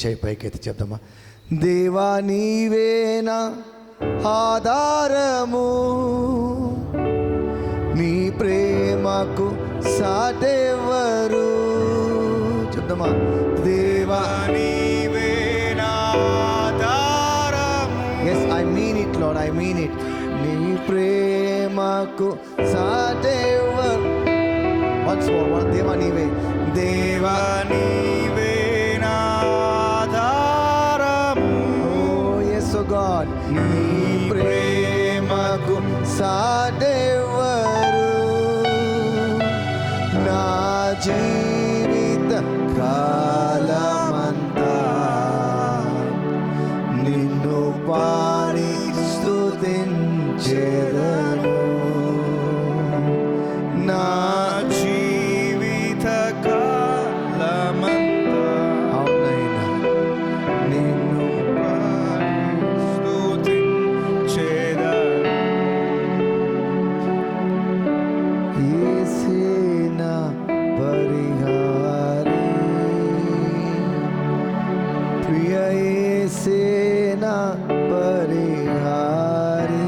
చేయి పైకైతే చెప్దామా. దేవా నీవేనా ఆధారము, నీ ప్రేమకు సాటెవరు. చెప్దామా. దేవా నీవేనా ఆధారము. Yes, I mean it, Lord, I mean it. నీ ప్రేమకు సాటెవరు. Once more, దేవా నీవే, దేవా నీవేనా ఆధారము. Oh yes, oh God, నీ ప్రేమకు సాటెవరు. నా జీవిత కాలమంతా నిన్ను పాడి స్తుతించెదను. నా జీవిత కాలమంతా అవునైనా నిన్ను స్తుతించెదను. యేసేనా పరిహారి, ప్రియ యేసేనా పరిహారి.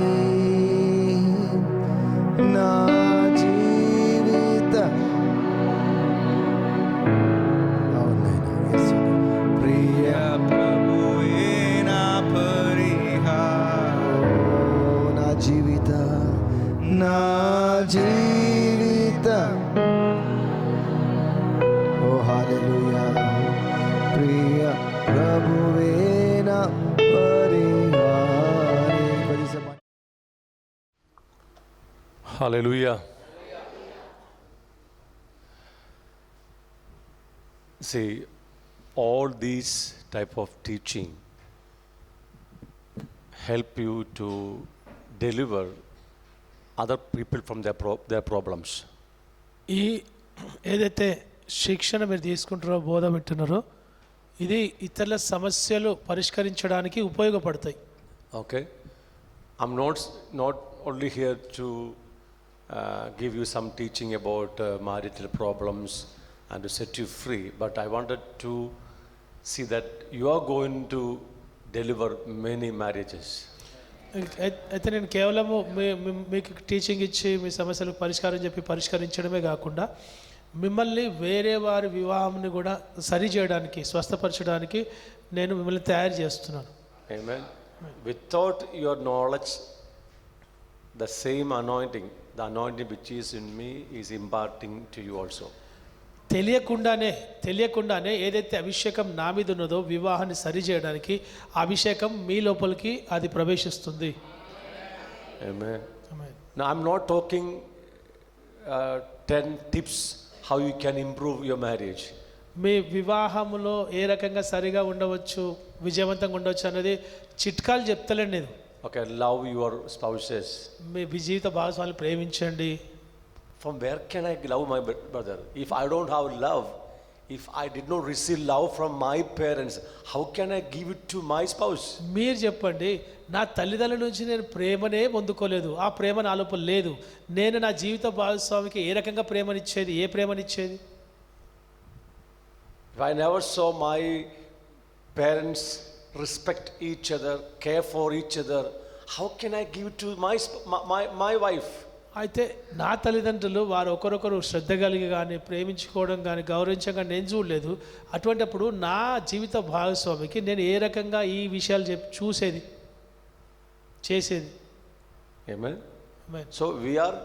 నా జీవిత అవునైనా యేసు ప్రియ ప్రభువే నా పరిహారం. నా జీవిత ఓ హల్లెలూయా. ప్రియ ప్రభువే నా పరిహారి. Hallelujah. See, all these type of teaching help you to deliver other people from their problems. ఈ ఏదైతే శిక్షణ మీరు తీసుకుంటారో, బోధ వింటున్నారో, ఇది ఇతరుల సమస్యలు పరిష్కరించడానికి ఉపయోగపడతాయి. Okay, I'm not only here to give you some teaching about marital problems and to set you free, but I wanted to see that you are going to deliver many marriages. అయితే నేను కేవలము మీకు teaching ఇచ్చి మీ సమస్యలకు పరిష్కారం చెప్పి పరిష్కరించడమే కాకుండా మిమ్మల్ని వేరే వారి వివాహాన్ని కూడా సరి చేయడానికి, స్వస్థపరచడానికి నేను మిమ్మల్ని తయారు చేస్తున్నాను. Amen. Without your knowledge, the same anointing, the anointing which is in me is imparting to you also. తెలియకుండానే ఏదైతే అభిషేకం నా మీద ఉన్నదో వివాహాన్ని సరి చేయడానికి అభిషేకం మీ లోపలికి అది ప్రవేశిస్తుంది. Amen. Now I'm not talking 10 tips how you can improve your marriage. మీ వివాహంలో ఏ రకంగా సరిగా ఉండవచ్చు, విజయవంతంగా ఉండవచ్చు అనేది చిట్కాలు చెప్తలేండి నేను. Okay, love your spouses. మీ జీవిత భాగస్వామిని ప్రేమించండి. From where can I love my brother? If I don't have love, if I did not receive love from my parents, how can I give it to my spouse? మీరు చెప్పండి, నా తల్లిదండ్రుల నుంచి నేను ప్రేమనే పొందుకోలేదు, ఆ ప్రేమ నా లోపల లేదు, నేను నా జీవిత భాగస్వామికి ఏ రకంగా ప్రేమనిచ్చేది, ఏ ప్రేమనిచ్చేది? If I never saw my parents respect each other, care for each other, how can I give it to my wife? అయితే నా తల్లిదండ్రులు వారు ఒకరొకరు శ్రద్ధ కలిగి కానీ ప్రేమించుకోవడం కానీ గౌరవించడం నేను చూడలేదు. అటువంటిప్పుడు నా జీవిత భాగస్వామికి నేను ఏ రకంగా ఈ విషయాలు చూసేది, చేసేది? Amen. Amen. So we are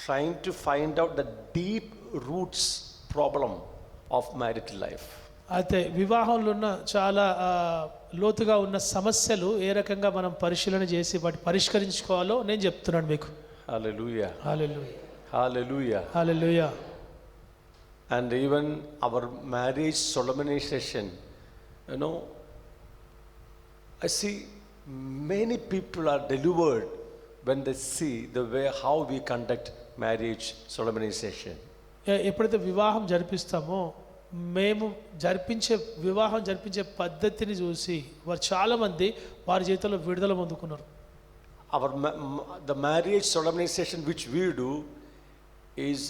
trying to find out the deep roots problem of marital life. అయితే వివాహంలో ఉన్న చాలా లోతుగా ఉన్న సమస్యలు ఏ రకంగా మనం పరిశీలన చేసి వాటి పరిష్కరించుకోవాలో నేను చెప్తున్నాను మీకు. Hallelujah. Hallelujah. Hallelujah. Hallelujah. And even our marriage solemnization, I see many people are delivered when they see the way how we conduct marriage solemnization. ఎప్పుడైతే వివాహం జరిపిస్తామో మేము వివాహం జరిపించే పద్ధతిని చూసి వారు చాలామంది వారి జీవితంలో విడుదల పొందుకున్నారు. The marriage solemnization which we do is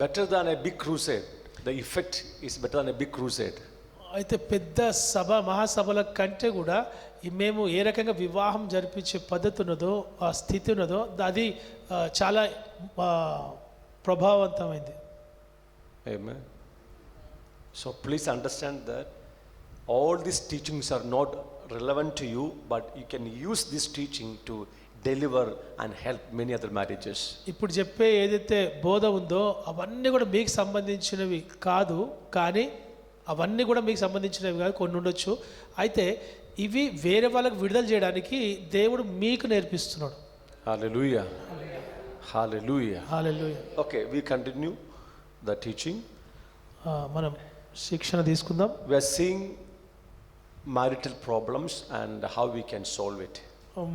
better than a big crusade. The effect is better than a big crusade. అయితే పెద్ద సభ మహాసభల కంటే కూడా మేము ఏ రకంగా వివాహం జరిపించే పద్ధతి ఉన్నదో ఆ స్థితి ఉన్నదో అది చాలా ప్రభావవంతమైంది. Amen. So please understand that all these teachings are not relevant to you, but you can use this teaching to deliver and help many other marriages. ఇప్పుడు చెప్పే ఏదైతే బోధ ఉందో అవన్నీ కూడా మీకు సంబంధించినవి కాదు, కానీ అవన్నీ కూడా మీకు సంబంధించినవి కాదు, కొన్ని ఉండొచ్చు. అయితే ఇవి వేరే వాళ్ళకు విడుదల చేయడానికి దేవుడు మీకు నేర్పిస్తున్నాడు. Hallelujah. Hallelujah. Hallelujah. Okay, we continue the teaching. మనం శిక్షణ తీసుకుందాం. We are seeing marital problems and how we can solve it.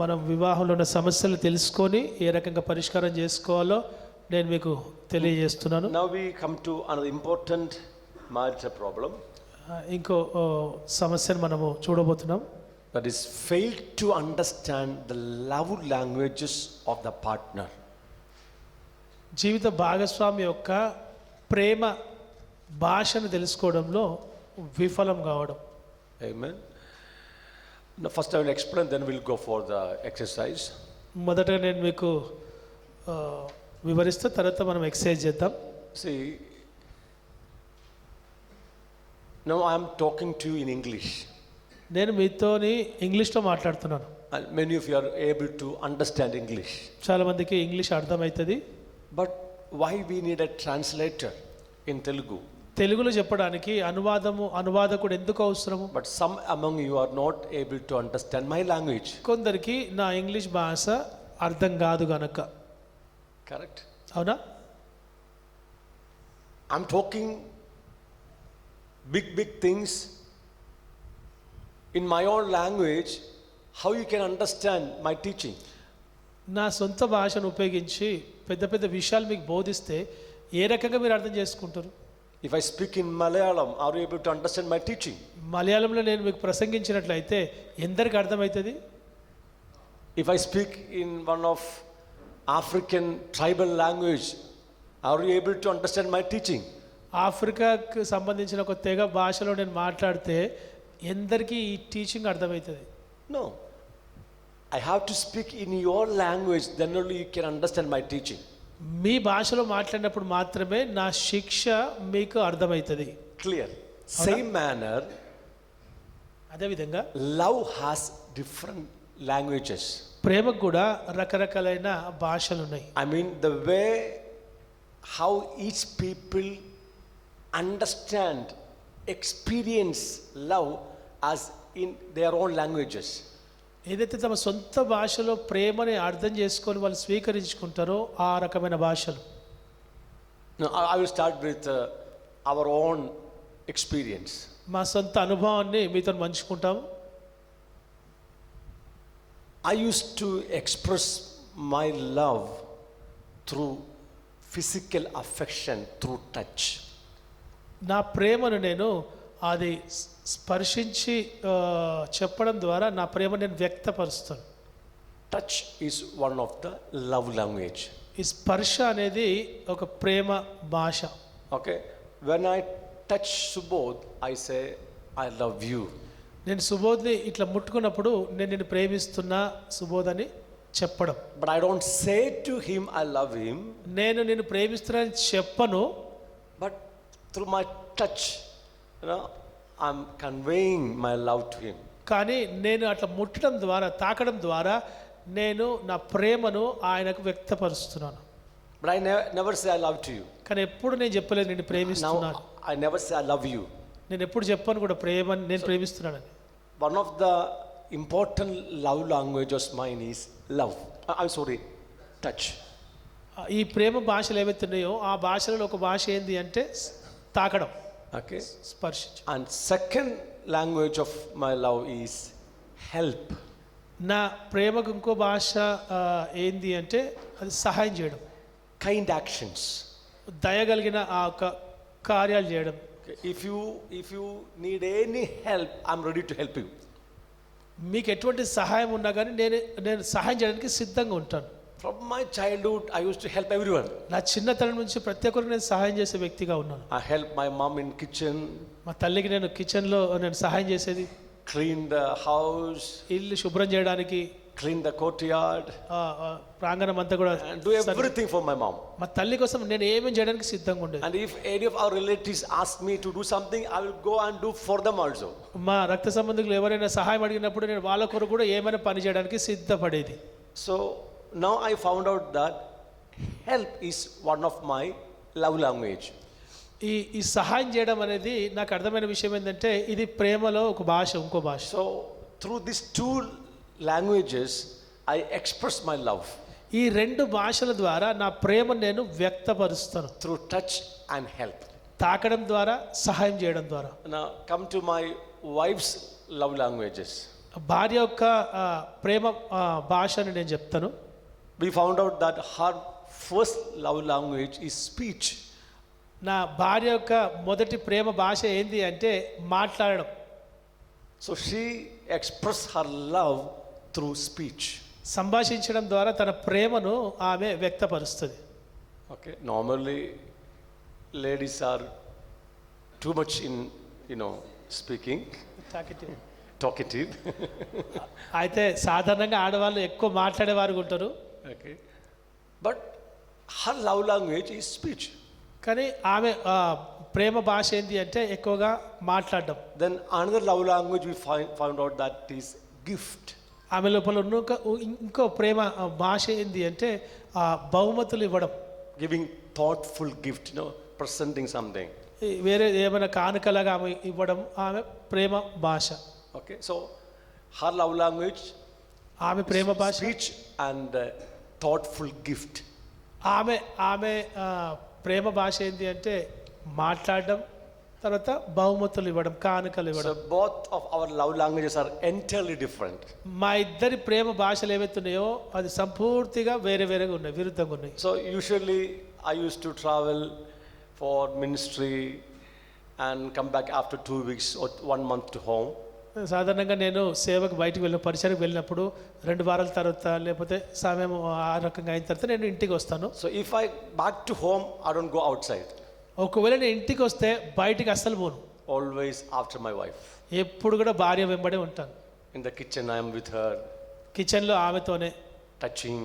మనం వివాహంలో ఉన్న సమస్యలు తెలుసుకొని ఏ రకంగా పరిష్కారం చేసుకోవాలో నేను మీకు తెలియజేస్తున్నాను. Now we come to another important marital problem. ఇంకో సమస్యను మనము చూడబోతున్నాం. That is failed to understand the love languages of the partner. జీవిత భాగస్వామి యొక్క ప్రేమ భాషను తెలుసుకోవడంలో విఫలం కావడం. Amen. Now first I will explain, then we'll go for the exercise. మొదటగా నేను మీకు వివరిస్తే తర్వాత మనం ఎక్సర్సైజ్ చేద్దాం. See, now I am talking to you in English. నేను మీతోని ఇంగ్లీష్లో మాట్లాడుతున్నాను. And many of you are able to understand English. చాలామందికి ఇంగ్లీష్ అర్థమవుతుంది. But why we need a translator in Telugu? తెలుగులో చెప్పడానికి అనువాదకుడు ఎందుకు అవసరము? But some among you are not able to understand my language. కొందరికి నా ఇంగ్లీష్ భాష అర్థం కాదు గనక. Correct? అవునా? I'm talking big things in my own language. How you can understand my teaching? నా సొంత భాషను ఉపయోగించి పెద్ద విషయాలు మీకు బోధిస్తే ఏ రకంగా మీరు అర్థం చేసుకుంటారు? If I speak in Malayalam, are you able to understand my teaching? మలయాళంలో నేను మీకు ప్రసంగించినట్లయితే ఎందరికి అర్థమవుతుంది? If I speak in one of African tribal language, are you able to understand my teaching? ఆఫ్రికాకు సంబంధించిన ఒక తెగ భాషలో నేను మాట్లాడితే ఎందరికి ఈ టీచింగ్ అర్థమవుతుంది? No. I have to speak in your language, then only you can understand my teaching. మీ భాషలో మాట్లాడినప్పుడు మాత్రమే నా శిక్ష మీకు అర్థమవుతుంది. Clear. Same manner, అదేవిధంగా love has different languages. ప్రేమకు కూడా రకరకాలైన భాషలు ఉన్నాయి. I mean the way how each people understand, experience love as in their own languages. ఏదైతే తమ సొంత భాషలో ప్రేమని అర్థం చేసుకొని వాళ్ళు స్వీకరించుకుంటారో ఆ రకమైన భాషలు. Now I will start with our own experience. మా సొంత అనుభవాన్ని మీతో పంచుకుంటాము. I used to express my love through physical affection, through touch. నా ప్రేమను నేను అది స్పర్శించి చెప్పడం ద్వారా నా ప్రేమ నేను వ్యక్తపరుస్తాను. Touch is one of the love language. ఈ స్పర్శ అనేది ఒక ప్రేమ భాష. Okay, when I touch Subodh, I say I love you. నేను సుబోధ్ని ఇట్లా ముట్టుకున్నప్పుడు నేను నిన్ను ప్రేమిస్తున్నా సుబోధ్ అని చెప్పడం. But I don't say to him I love him. నేను నిన్ను ప్రేమిస్తున్నానని చెప్పను. But through my touch, I'm conveying my love to him. కానీ నేను అట్లా ముట్టడం ద్వారా తాకడం ద్వారా నేను నా ప్రేమను ఆయనకు వ్యక్తపరుస్తున్నాను. But I never say I love to you. కానీ ఎప్పుడు నేను చెప్పలేదు నేను ప్రేమిస్తున్నాను. Now I never say I love you. నేను ఎప్పుడు చెప్పాను కూడా ప్రేమని నేను ప్రేమిస్తున్నానని. One of the important love languages mine is love. I'm sorry, touch. ఈ ప్రేమ భాషలు ఏవైతే ఉన్నాయో ఆ భాషలలో ఒక భాష ఏంది అంటే తాకడం. Okay. స్పర్శించడం. And second language of my love is help. నా ప్రేమకు ఇంకో భాష ఏంది అంటే అది సహాయం చేయడం. Kind actions. దయగలిగిన ఆ ఒక కార్యాలు చేయడం. Okay. If you need any help, I'm ready to help you. మీకు ఎటువంటి సహాయం ఉన్నా కానీ నేను సహాయం చేయడానికి సిద్ధంగా ఉంటాను. From my childhood, I used to help everyone. నా చిన్నతనం నుంచి ప్రతి ఒక్కరికి నేను సహాయం చేసే వ్యక్తిగా ఉన్నాను. I helped my mom in kitchen, మా తల్లికి నేను కిచెన్లో నేను సహాయం చేసేది, clean the house, ఇల్లు శుభ్రం చేయడానికి, clean the courtyard, ప్రాంగణం అంతా కూడా and do everything for my mom. మా తల్లి కోసం నేను ఏమేం చేయడానికి సిద్ధంగా ఉండేది. And if any of our relatives ask me to do something, I will go and do for them also. మా రక్త సంబంధికులు ఎవరైనా సహాయం అడిగినప్పుడు నేను వాళ్ళ కొరకు కూడా ఏమైనా పని చేయడానికి సిద్ధపడేది. So now I found out that help is one of my love language. ఈ సహాయం చేయడం అనేది నాకు అర్థమైన విషయం ఏంటంటే ఇది ప్రేమలో ఒక భాష, ఇంకో భాష. So through these two languages, I express my love. ఈ రెండు భాషల ద్వారా నా ప్రేమను నేను వ్యక్తపరుస్తాను. Through touch and help. తాకడం ద్వారా, సహాయం చేయడం ద్వారా. Now come to my wife's love languages. భార్య యొక్క ప్రేమ భాషని నేను చెప్తాను. We found out that her first love language is speech. నా భార్య యొక్క మొదటి ప్రేమ భాష ఏంది అంటే మాట్లాడడం. So she expressed her love through speech. సంభాషించడం ద్వారా తన ప్రేమను ఆమె వ్యక్తపరుస్తుంది. Okay, normally ladies are too much in, speaking, talkative. అయితే సాధారణంగా ఆడవాళ్ళు ఎక్కువ మాట్లాడేవారు ఉంటారు. Okay, but her love language is speech. కానీ ఆమె ప్రేమ భాష ఏంటి అంటే ఎక్కువగా మాట్లాడడం. Then another love language we found out that is gift. ఆమె లోపల ఇంకో ప్రేమ భాష ఏంటి అంటే బహుమతులు ఇవ్వడం. Giving thoughtful gift, presenting something. వేరే ఏమైనా కానుకలాగా ఆమె ఇవ్వడం ఆమె ప్రేమ భాష. Okay, so her love language, ఆమె ప్రేమ భాష, speech and thoughtful gift. ఆమె ప్రేమ భాష ఏంటి అంటే మాట్లాడడం, తర్వాత బహుమతులు ఇవ్వడం, కానుకలు ఇవ్వడం. So both of our love languages are entirely different. మా ఇద్దరి ప్రేమ భాషలు ఏవైతున్నాయో అది సంపూర్తిగా వేరే వేరేగా ఉన్నాయి, విరుద్ధంగా ఉన్నాయి. So usually I used to travel for ministry and come back after 2 weeks or 1 month to home. సాధారణంగా నేను సేవకు బయటకు వెళ్ళిన పరిచయకు వెళ్ళినప్పుడు 2 వారాల తర్వాత లేకపోతే సమయం ఆ రకంగా అయిన తర్వాత నేను ఇంటికి వస్తాను. So if I back to home, I don't go outside. ఒకవేళ నేను ఇంటికి వస్తే బయటికి అస్సలు పోను. Always after my wife. ఎప్పుడు కూడా భార్య వెంబడే ఉంటాను. In the kitchen I am with her. కిచెన్లో ఆమెతోనే, Touching,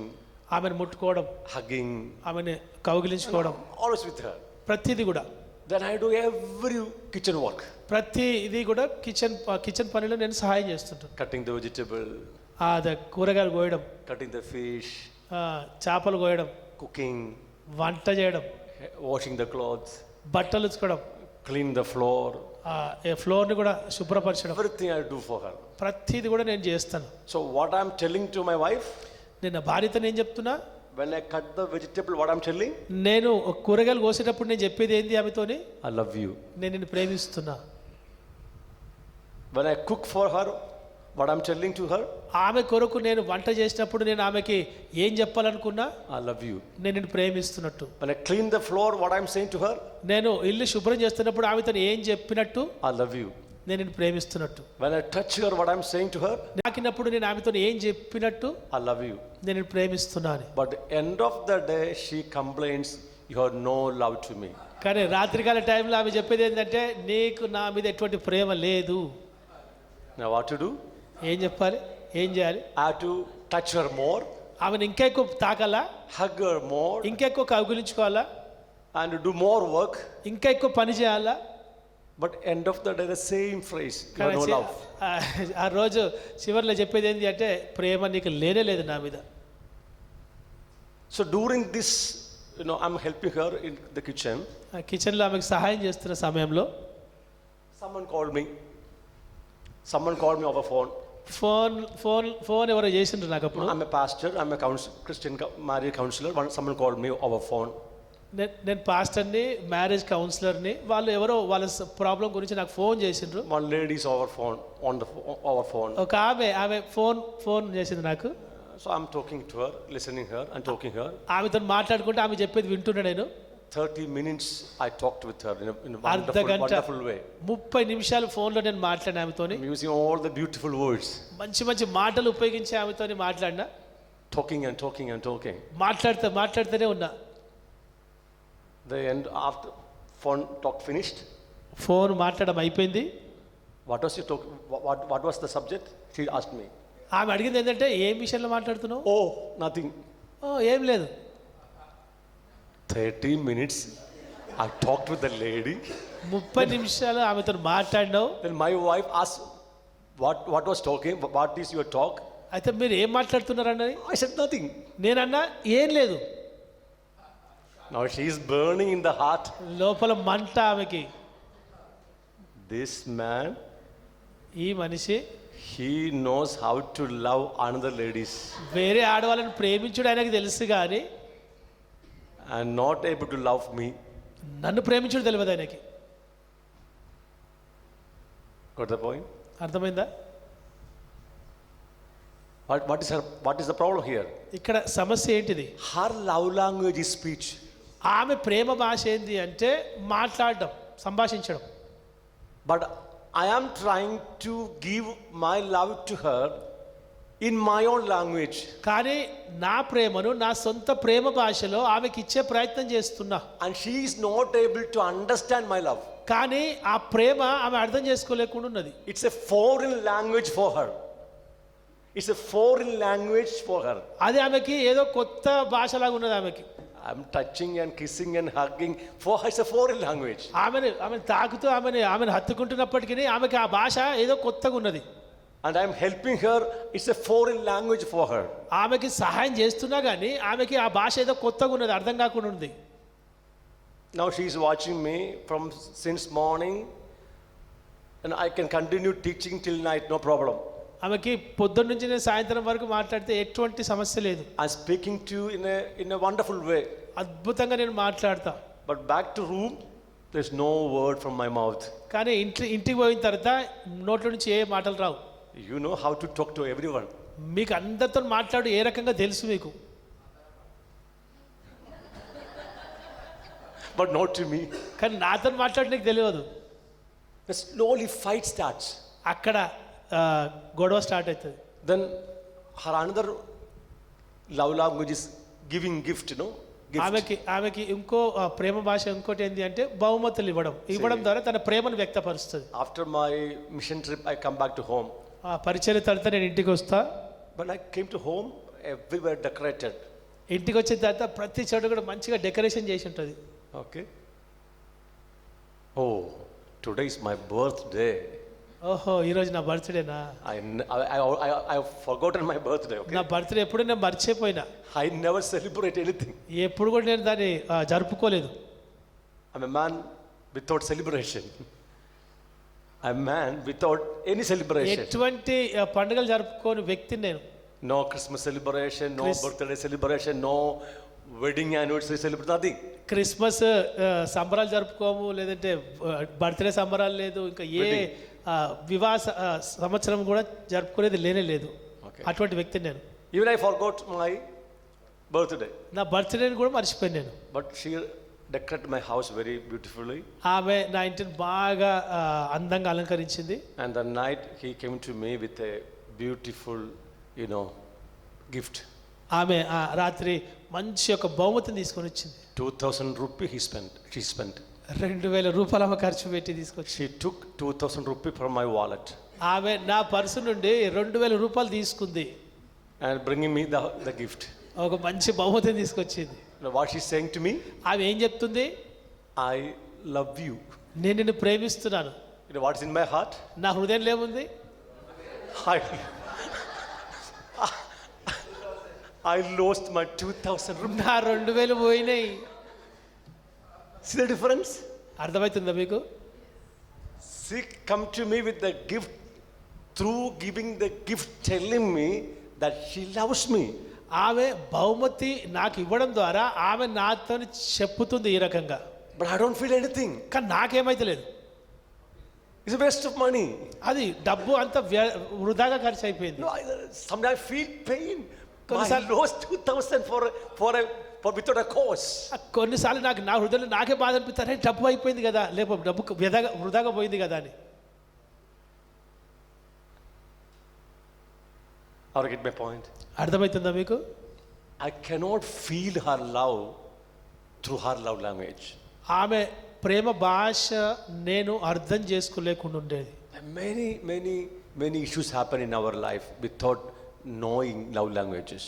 ఆమెను ముట్టుకోవడం, hugging, ఆమెను కౌగిలించుకోవడం, always with her. ప్రతిదీ కూడా. Then I do every kitchen work. ప్రతిదీ కూడా కిచెన్ పనిలో నేను సహాయం చేస్తుంటాను. Cutting the vegetable, అదే కూరగాయలు కోయడం, cutting the fish, చేపలు కోయడం, cooking, వంట చేయడం, washing the clothes, బట్టలు ఉతుకోవడం, clean the floor. ఫ్లోర్ని కూడా శుభ్రపరచడం, Everything I do for her. ప్రతిదీ కూడా నేను చేస్తాను. So what I'm telling to my wife, నేను నా భార్యతో నేను చెప్తున్నా, when I cut the vegetable, what I'm telling, నేను కూరగాయలు కోసేటప్పుడు నేను చెప్పేది ఏంది ఆమెతోని, I love you. నేను నిన్ను ప్రేమిస్తున్నా. When I cook for her, what I'm telling to her, ఆమె కొరకు నేను వంట చేసినప్పుడు నేను ఆమెకి ఏం చెప్పాలనుకున్నా, I love you. నేను నిన్ను ప్రేమిస్తున్నట్టు. When I clean the floor, what I'm saying to her, నేను ఇల్లు శుభ్రం చేస్తున్నప్పుడు ఆమెతో ఏం చెప్పినట్టు, I love you. నేను నిన్ను ప్రేమిస్తున్నట్టు. When I touch her, what I'm saying to her, నాకినప్పుడు నేను ఆమెతో ఏం చెప్పినట్టు, I love you. నేను నిన్ను ప్రేమిస్తున్నాను. But end of the day, she complains, you have no love to me. కానీ రాత్రికాల టైంలో ఆమె చెప్పేది ఏంటంటే నీకు నా మీద ఎటువంటి ప్రేమ లేదు. Now what to do? ఏం చెప్పాలి, ఏం చేయాలి? I have to touch her more, ఆమెను ఇంకా ఎక్కువ తాకాలా, hug her more, ఇంకా ఎక్కువ కౌగిలించుకోవాలా, and do more work. ఇంకా ఎక్కువ పని చేయాలా? But end of the day, the same phrase, you have no love. ఆ రోజు చివరిలో చెప్పేది ఏంటి అంటే ప్రేమ నీకు లేనే లేదు నా మీద. So during this, I'm helping her in the kitchen. కిచెన్లో ఆమెకు సహాయం చేస్తున్న సమయంలో Someone called me over phone. Phone ఎవరో చేసిండ్రు నాకు అప్పుడు. I'm a pastor, I'm a Christian marriage counselor. Someone called me over phone. నేను పాస్టర్ని, మ్యారేజ్ కౌన్సిలర్ని. వాళ్ళు ఎవరో వాళ్ళ ప్రాబ్లం గురించి నాకు ఫోన్ చేసిండ్రు. One lady is over phone. ఒక ఆమె ఫోన్ చేసింది నాకు. So I'm talking to her, listening her and talking her. ఆమెతో మాట్లాడుకుంటే ఆమె చెప్పేది వింటున్నా నేను. 30 minutes I talked with her in a wonderful way. 30 నిమిషాలు ఫోన్లో నేను మాట్లాడిన ఆమెతోని. I'm using all the beautiful words. మంచి మాటలు ఉపయోగించి ఆమెతోని మాట్లాడినా. talking and talking and talking. మాట్లాడుతూనే ఉన్నా. The end after phone talk finished. Phone మాట్లాడడం అయిపోయింది. What was your talk? What was the subject? She asked me. ఆమె అడిగింది ఏంటంటే ఏం విషయంలో మాట్లాడుతున్నావు? Oh, nothing. ఏం లేదు. 30 minutes I talked with the lady. 30 నిమిషాలు ఆమెతో మాట్లాడినావు. Then my wife asked, what was talking? What is your talk? అయితే మీరు ఏం మాట్లాడుతున్నారు అన్నది. I said nothing. నేనన్నా ఏం లేదు. Now she is burning in the heart. లోపల మంట ఆమెకి. This man, ఈ మనిషి he knows how to love another ladies వేరే ఆడవాళ్ళని ప్రేమించుడు ఆయనకి తెలుసు కానీ and not able to love me. నన్ను ప్రేమించుడు తెలియదు ఆయనకి. Got the point? అర్థమైందా? What is the problem here? ఇక్కడ సమస్య ఏంటిది? Her love language is speech. ఆమె ప్రేమ భాష ఏంది అంటే మాట్లాడడం, సంభాషించడం. But I am trying to give my love to her in my own language. కానీ నా ప్రేమను నా సొంత ప్రేమ భాషలో ఆమెకి ఇచ్చే ప్రయత్నం చేస్తున్నా. And she is not able to understand my love. కానీ ఆ ప్రేమ ఆమె అర్థం చేసుకోలేకుండా ఉన్నది. It's a foreign language for her. It's a foreign language for her. అది ఆమెకి ఏదో కొత్త భాషలాగా ఉన్నది ఆమెకి. I'm touching and kissing and hugging. For her, it's a foreign language. ఆమెను తాకుతూ ఆమెను హత్తుకుంటున్నప్పటికీ ఆమెకి ఆ భాష ఏదో కొత్తగా ఉన్నది. And I'm helping her. It's a foreign language for her. ఆమెకి సహాయం చేస్తున్నా కానీ ఆమెకి ఆ భాష ఏదో కొత్తగా ఉన్నది, అర్థం కాకుండా ఉంది. Now she is watching me from since morning, and I can continue teaching till night, no problem. ఆమెకి పొద్దున్న నుంచి నేను సాయంత్రం వరకు మాట్లాడితే ఎటువంటి సమస్య లేదు. I'm speaking to you in a wonderful way. అద్భుతంగా నేను మాట్లాడతా. But back to room, there's no word from my mouth. కానీ ఇంటికి పోయిన తర్వాత నోట్ల నుంచి ఏ మాటలు రావు. You know how to talk to everyone. మీకు అందరితో మాట్లాడు ఏ రకంగా తెలుసు మీకు. But not to me. కానీ నాతో మాట్లాడి నీకు తెలియదు. The slowly fight starts. అక్కడ గొడవ స్టార్ట్ అవుతుంది. Then her another love language is giving gift, no? Gift. ఆమెకి ఇంకో ప్రేమ భాష ఇంకోటి ఏంటి అంటే బహుమతులు ఇవ్వడం ద్వారా తన ప్రేమను వ్యక్తపరుస్తుంది. After my mission trip, I come back to home. ఆ పరిచర్య తర్వాత నేను ఇంటికి వస్తా. When I came to home, everywhere decorated. ఇంటికి వచ్చిన తర్వాత ప్రతి చోట కూడా మంచిగా డెకరేషన్ చేసి ఉంటుంది. Okay. Oh, today is my birthday. ఓహో ఈరోజు నా బర్త్డేనా? I have forgotten my birthday. Okay. నా బర్త్డే ఎప్పుడు నేను మర్చిపోయినా. I never celebrate anything. ఎప్పుడు కూడా నేను దాన్ని జరుపుకోలేదు. I'm a man without celebration. I'm a man without any celebration. ఎటువంటి పండుగలు జరుపుకోని వ్యక్తిని నేను. No Christmas celebration, no birthday celebration, no wedding anniversary celebration, nothing. Christmas సంబరాలు జరుపుకోము, లేదంటే బర్త్డే సంబరాలు లేదు, ఇంకా ఏ వివాహ సంవత్సరం కూడా జరుపుకునేది లేనే లేదు. అటువంటి వ్యక్తిని నేను. Even I forgot my birthday. నా బర్త్డేని కూడా మర్చిపోయాను నేను. But she decorated my house very beautifully. ఆమె నా ఇంటిని బాగా అందంగా అలంకరించింది. And the night he came to me with a beautiful, gift. ఆమె రాత్రి మంచి ఒక బహుమతిని తీసుకొని వచ్చింది. 2,000 rupees she spent. 2,000 రూపాయలు ఆమె ఖర్చు పెట్టి తీసుకొచ్చి. She took 2,000 rupees from my wallet. ఆమె నా పర్సు నుండి 2,000 రూపాయలు తీసుకుంది. And bringing me the gift. ఒక మంచి బహుమతిని తీసుకొచ్చింది. Now what she's saying to me? ఆమె ఏం చెప్తుంది? I love you. నేను నిన్ను ప్రేమిస్తున్నాను. You know what's in my heart? నా హృదయంలో ఏముంది? I lost my 2,000 rupees. నా 2,000 పోయినాయి. See the difference? అర్థమవుతుందా మీకు? She come to me with the gift, through giving the gift, telling me that she loves me. ఆమె బహుమతి నాకు ఇవ్వడం ద్వారా ఆమె నాతో చెప్పుతుంది ఈ రకంగా. But I don't feel anything. కానీ నాకేమైతే లేదు. It's a waste of money. అది డబ్బు అంతా వృధాగా ఖర్చు అయిపోయింది. No, sometimes I feel pain. I కొన్నిసార్లు lost 2,000 for without a cause. కొన్నిసార్లు నాకు నా హృదయంలో నాకే బాధ అనిపిస్తానే, డబ్బు అయిపోయింది కదా, లేకపోతే డబ్బు వృధాగా పోయింది కదా అని. Or get my point? అర్థమవుతుందా మీకు? I cannot feel her love through her love language. ఆమె ప్రేమ భాష నేను అర్థం చేసుకోలేకుండా ఉండేది. Many issues happen in our life without knowing love languages.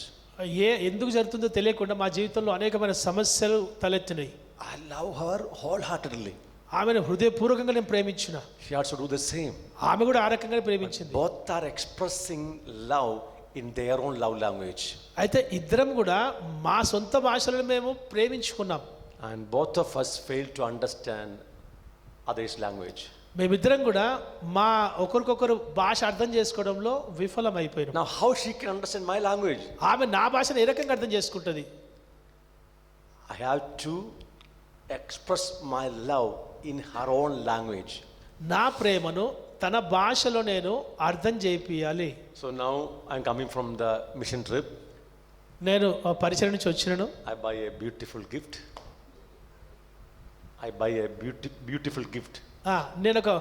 ఎందుకు జరుగుతుందో తెలియకుండా మా జీవితంలో అనేకమైన సమస్యలు తలెత్తినాయి. I love her wholeheartedly. ఆమెను హృదయపూర్వకంగా నేను ప్రేమించిన. She also do the same. ఆమె కూడా ఆ రకంగానే ప్రేమించింది. Both are expressing love in their own love language. అయితే ఇద్దరం కూడా మా సొంత భాషలను మేము ప్రేమించుకున్నాం. And both of us fail to understand others' language. మేమిద్దరం కూడా మా ఒకరికొకరు భాష అర్థం చేసుకోవడంలో విఫలమైపోయినాం. Now how she can understand my language? ఆమె నా భాషను ఏ రకంగా అర్థం చేసుకుంటుంది? I have to express my love in her own language. నా ప్రేమను తన భాషలో నేను అర్థం చేపియాలి. So now I'm coming from the mission trip. నేను పరిచయం నుంచి వచ్చినాను. I buy a beautiful gift. Beautiful gift. నేను ఒక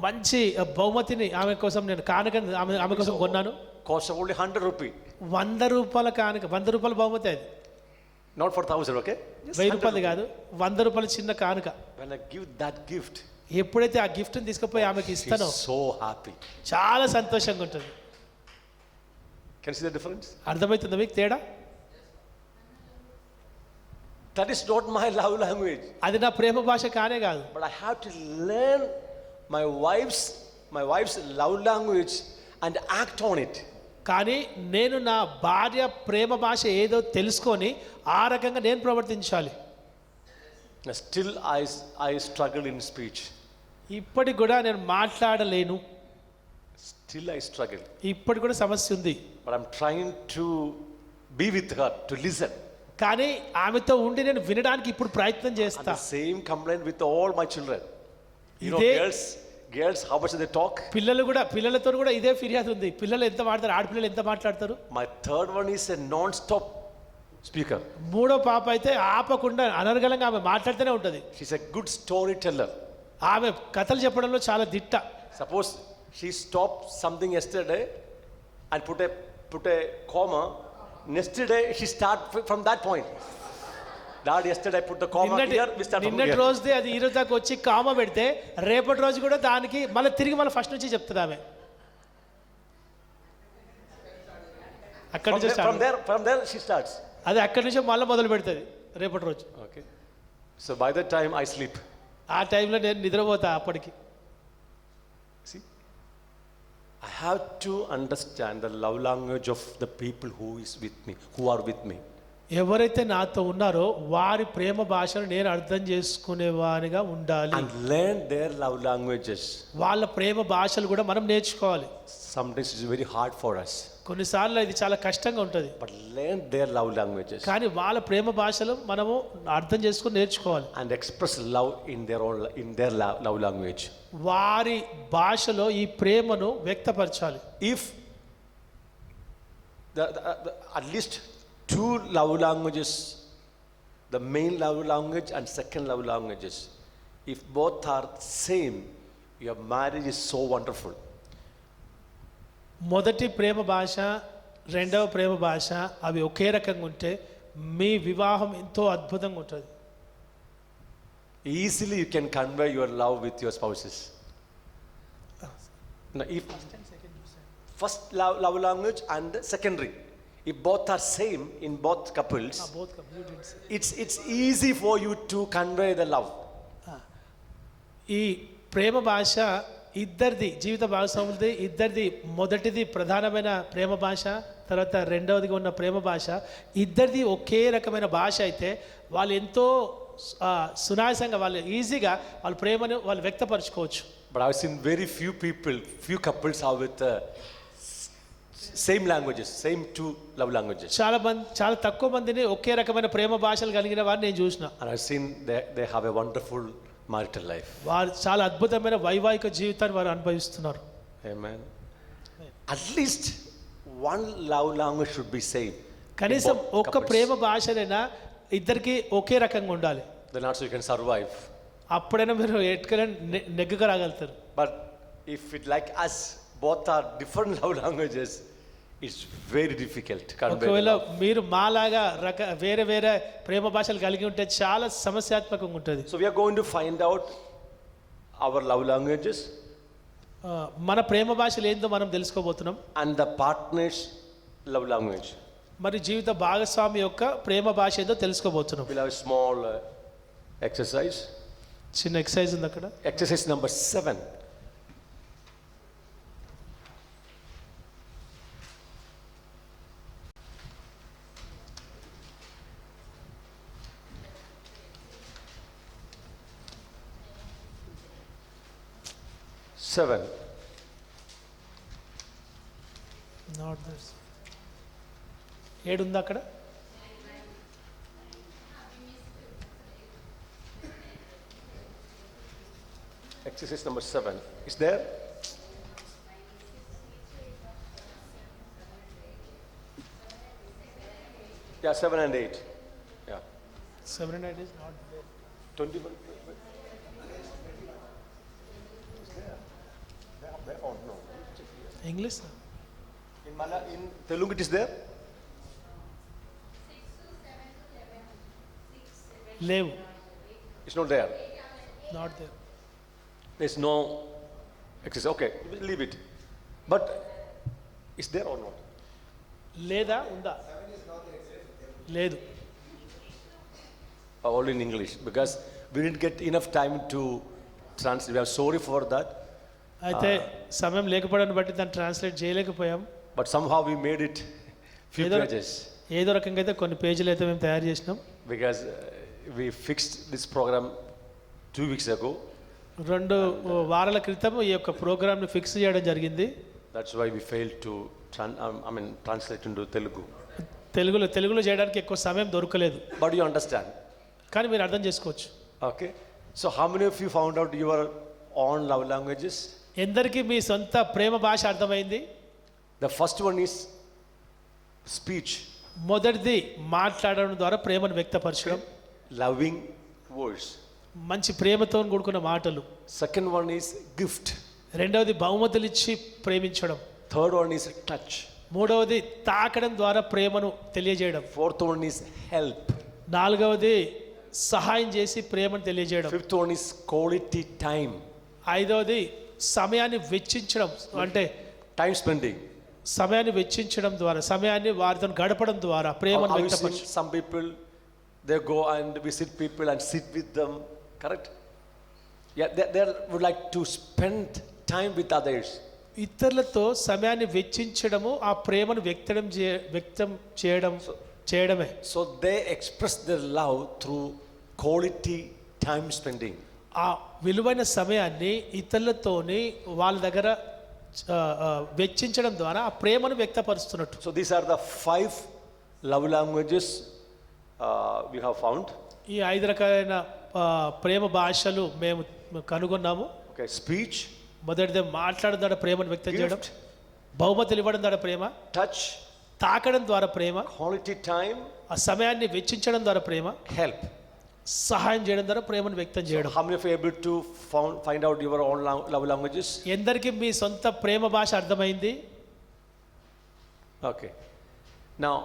మంచి బహుమతిని ఆమె కోసం నేను కానుకని ఆమె కోసం కొన్నాను. Cost of only 100 rupee. 100 రూపాయల కానుక, 100 రూపాయల బహుమతి అది. Not for 1000, okay? 1000 రూపాయలు కాదు, 100 రూపాయల చిన్న కానుక. When I give that gift, ఎప్పుడైతే ఆ గిఫ్ట్ని తీసుకుపోయి ఆమెకి ఇస్తానో she's so happy. చాలా సంతోషంగా ఉంటుంది. Can you see the difference? అర్థమవుతుందా మీకు తేడా? That is not my love language. అది నా ప్రేమ భాష కానే కాదు. But I have to learn my wife's love language and act on it. కానీ నేను నా భార్య ప్రేమ భాష ఏదో తెలుసుకొని ఆ రకంగా నేను ప్రవర్తించాలి. Still I struggle in speech. ఇప్పటికి కూడా నేను మాట్లాడలేను. Still I struggle. ఇప్పటికి కూడా సమస్య ఉంది. But I'm trying to be with her, to listen. కానీ ఆమెతో ఉండి నేను వినడానికి ఇప్పుడు ప్రయత్నం And చేస్తా. the same complaint with all my children. You know, girls, how much they talk? పిల్లలతో కూడా ఇదే ఫిర్యాదు ఉంది. పిల్లలు ఎంత మాట్లాడతారు, ఆడపిల్లలు ఎంత మాట్లాడతారు. My third one is a non-stop speaker. మూడో పాప అయితే ఆపకుండా అనర్గళంగా ఆమె మాట్లాడుతూనే ఉంటుంది. She's a good storyteller. ఆమె కథలు చెప్పడంలో చాలా దిట్ట. Suppose she stopped something yesterday and put a comma. Next day she start from that point. Dad, yesterday I put the comma here. We start from నిన్నటి here. రోజుదే అది ఈ రోజు దాకా వచ్చి కామ పెడితే రేపటి రోజు కూడా దానికి తిరిగి ఫస్ట్ నుంచి చెప్తుంది ఆమె. అక్కడి నుంచి From there she starts. అది అక్కడి నుంచి మళ్ళీ మొదలు పెడుతుంది రేపటి రోజు. Okay. So by that time I sleep. ఆ టైంలో నేను నిద్రపోతా అప్పటికి. See, I have to understand the love language of the people who are with me. ఎవరైతే నాతో ఉన్నారో వారి ప్రేమ భాషను నేను అర్థం చేసుకునేవానిగా ఉండాలి. And learn their love languages. వాళ్ళ ప్రేమ భాషలు కూడా మనం నేర్చుకోవాలి. Sometimes it's very hard for us. కొన్నిసార్లు ఇది చాలా కష్టంగా ఉంటుంది. But learn their love languages. కానీ వాళ్ళ ప్రేమ భాషలు మనము అర్థం చేసుకుని నేర్చుకోవాలి. And express love in their love language. వారి భాషలో ఈ ప్రేమను వ్యక్తపరచాలి. If at least 2 love languages, the main love language and second love languages, if both are same, your marriage is so wonderful. మొదటి ప్రేమ భాష, రెండవ ప్రేమ భాష అవి ఒకే రకంగా ఉంటే మీ వివాహం ఎంతో అద్భుతంగా ఉంటుంది. Easily you can convey your love with your spouses. Now, if first love language and secondary, if both are same in both couples, it's easy for you to convey the love. ఈ ప్రేమ భాష ఇద్దరిది, జీవిత భాగస్వాములది ఇద్దరిది, మొదటిది ప్రధానమైన ప్రేమ భాష, తర్వాత రెండవదిగా ఉన్న ప్రేమ భాష, ఇద్దరిది ఒకే రకమైన భాష అయితే వాళ్ళు ఎంతో సునాయాసంగా వాళ్ళు ఈజీగా వాళ్ళ ప్రేమను వాళ్ళు వ్యక్తపరచుకోవచ్చు. But I've seen very few couples are with same languages, same 2 love languages. చాలా తక్కువ మందిని ఒకే రకమైన ప్రేమ భాషలు కలిగిన వారిని నేను చూసిన. And I've seen they have a wonderful marital life. వారు చాలా అద్భుతమైన వైవాహిక జీవితాన్ని వారు అనుభవిస్తున్నారు. Amen. At least one love language should be same. కనీసం ఒక్క ప్రేమ భాషనైనా ఇద్దరికి ఒకే రకంగా ఉండాలి. Then also you can survive. అప్పుడైనా మీరు ఎట్టుకలని నెగ్గుగా రాగలుగుతారు. But if it like us both are different love languages, It's very difficult. Convey the ఒకవేళ love. మీరు మాలాగా వేరే వేరే ప్రేమ భాషలు కలిగి ఉంటే చాలా సమస్యాత్మకంగా ఉంటుంది. So we are going to find out our love languages మన ప్రేమ భాషలు ఏందో మనం తెలుసుకోబోతున్నాం. and the partner's love language. మరి జీవిత భాగస్వామి యొక్క ప్రేమ భాష ఏదో తెలుసుకోబోతున్నాం. We'll have a small exercise. చిన్న ఎక్సర్సైజ్ ఉంది అక్కడ. Exercise number 7. Not this. 7 ఉంది అక్కడ. Exercise number 7 is there. Yeah, 7 and 8. Yeah, 7 and 8 is not there. 21. Oh no. English In Telugu it is there. లేవు. It's not there. Not there. There's no exercise. Okay, we'll leave it. But is there or not? లేదా ఉందా? లేదు. All in English because we didn't get enough time to translate. We are sorry for that. అయితే సమయం లేకపోవడాన్ని బట్టి దాన్ని translate చేయలేకపోయాం. But somehow we made it few Either- pages ఏదో రకంగా అయితే కొన్ని పేజీలు అయితే మేము తయారు చేసినాం. because we fixed this program 2 weeks ago. 2 వారాల క్రితం ఈ యొక్క ప్రోగ్రామ్ని ఫిక్స్ చేయడం జరిగింది. That's why we failed to translate into Telugu. తెలుగులో చేయడానికి ఎక్కువ సమయం దొరకలేదు. But you understand. కానీ మీరు అర్థం చేసుకోవచ్చు. Okay. So how many of you found out your own love languages? ఎందరికీ మీ సొంత ప్రేమ భాష అర్థమైంది? The first one is speech, మొదటిది మాట్లాడడం ద్వారా ప్రేమను వ్యక్తపరచడం, loving words. మంచి ప్రేమతో కూడుకున్న మాటలు. Second one is gift. రెండవది బహుమతులు ఇచ్చి ప్రేమించడం. Third one is touch. మూడవది తాకడం ద్వారా ప్రేమను తెలియజేయడం. Fourth one is help. నాలుగవది సహాయం చేసి ప్రేమను తెలియజేయడం. Fifth one is quality time. ఐదవది సమయాన్ని వెచ్చించడం, అంటే Time spending. సమయాన్ని వెచ్చించడం ద్వారా, సమయాన్ని వారితో గడపడం ద్వారా ప్రేమను How you see వ్యక్తపరచడం. some people, they go and visit people and sit with them, correct? Yeah, they would like to spend time with others. ఇతరులతో సమయాన్ని వెచ్చించడము ఆ ప్రేమను వ్యక్తం చేయడమే. So they express their love through quality time spending. ఆ విలువైన సమయాన్ని ఇతరులతోని వాళ్ళ దగ్గర వెచ్చించడం ద్వారా ఆ ప్రేమను వ్యక్తపరుస్తున్నట్టు. So these are the 5 love languages we have found. ఈ 5 రకాలైన ప్రేమ భాషలు మేము కనుగొన్నాము. Okay, speech, మొదటిది మాట్లాడడం ద్వారా ప్రేమను వ్యక్తం చేయడం, gift, బహుమతులు ఇవ్వడం ద్వారా ప్రేమ, touch, తాకడం ద్వారా ప్రేమ, quality time, ఆ సమయాన్ని వెచ్చించడం ద్వారా ప్రేమ, help. సహాయం చేయడం ద్వారా ప్రేమను వ్యక్తం So చేయడం. how many of you are able to find out your own love languages? ఎందరికీ మీ సొంత ప్రేమ భాష అర్థమైంది? Okay. Now,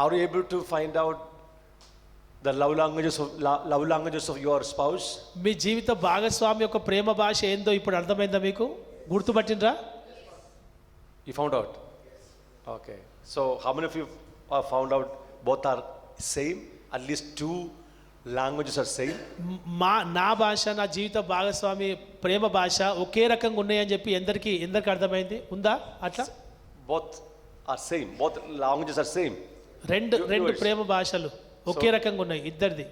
are you able to find out the love languages of your spouse? మీ జీవిత భాగస్వామి యొక్క ప్రేమ భాష ఏందో ఇప్పుడు అర్థమైందా మీకు? గుర్తుపట్టినరా? You found out? Okay. So how many of you found out both are same? At least 2 languages are same? నా భాష, నా జీవిత భాగస్వామి ప్రేమ భాష ఒకే రకంగా ఉన్నాయని చెప్పి ఎందరికి అర్థమైంది? ఉందా అట్లా? Both are same. Both languages are same. రెండు Yours. ప్రేమ భాషలు ఒకే రకంగా ఉన్నాయి ఇద్దరిది.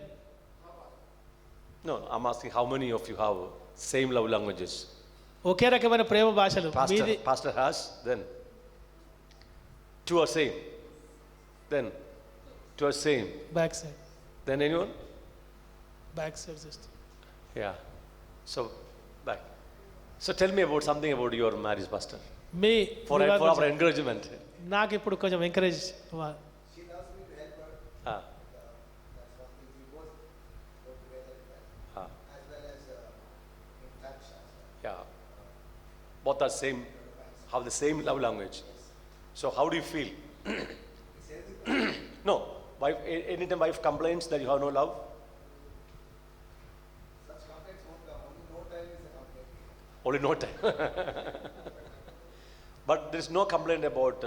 No, I'm asking how many of you have same love languages? ఒకే రకమైన ప్రేమ భాషలు మీది. Pastor has, then 2 are same. Then 2 are same. Back side, Then anyone? Back side sister. Yeah. So back. So tell me about something about your marriage, Pastor. Me For our encouragement. నాకు ఇప్పుడు కొంచెం encourage. Ah. Ah. Yeah. Both are same, have the same love language. So how do you feel? No, wife. Anytime wife complains that you have no love. Such complaints won't come. Only no time is a complaint. Only no time. But there is no complaint about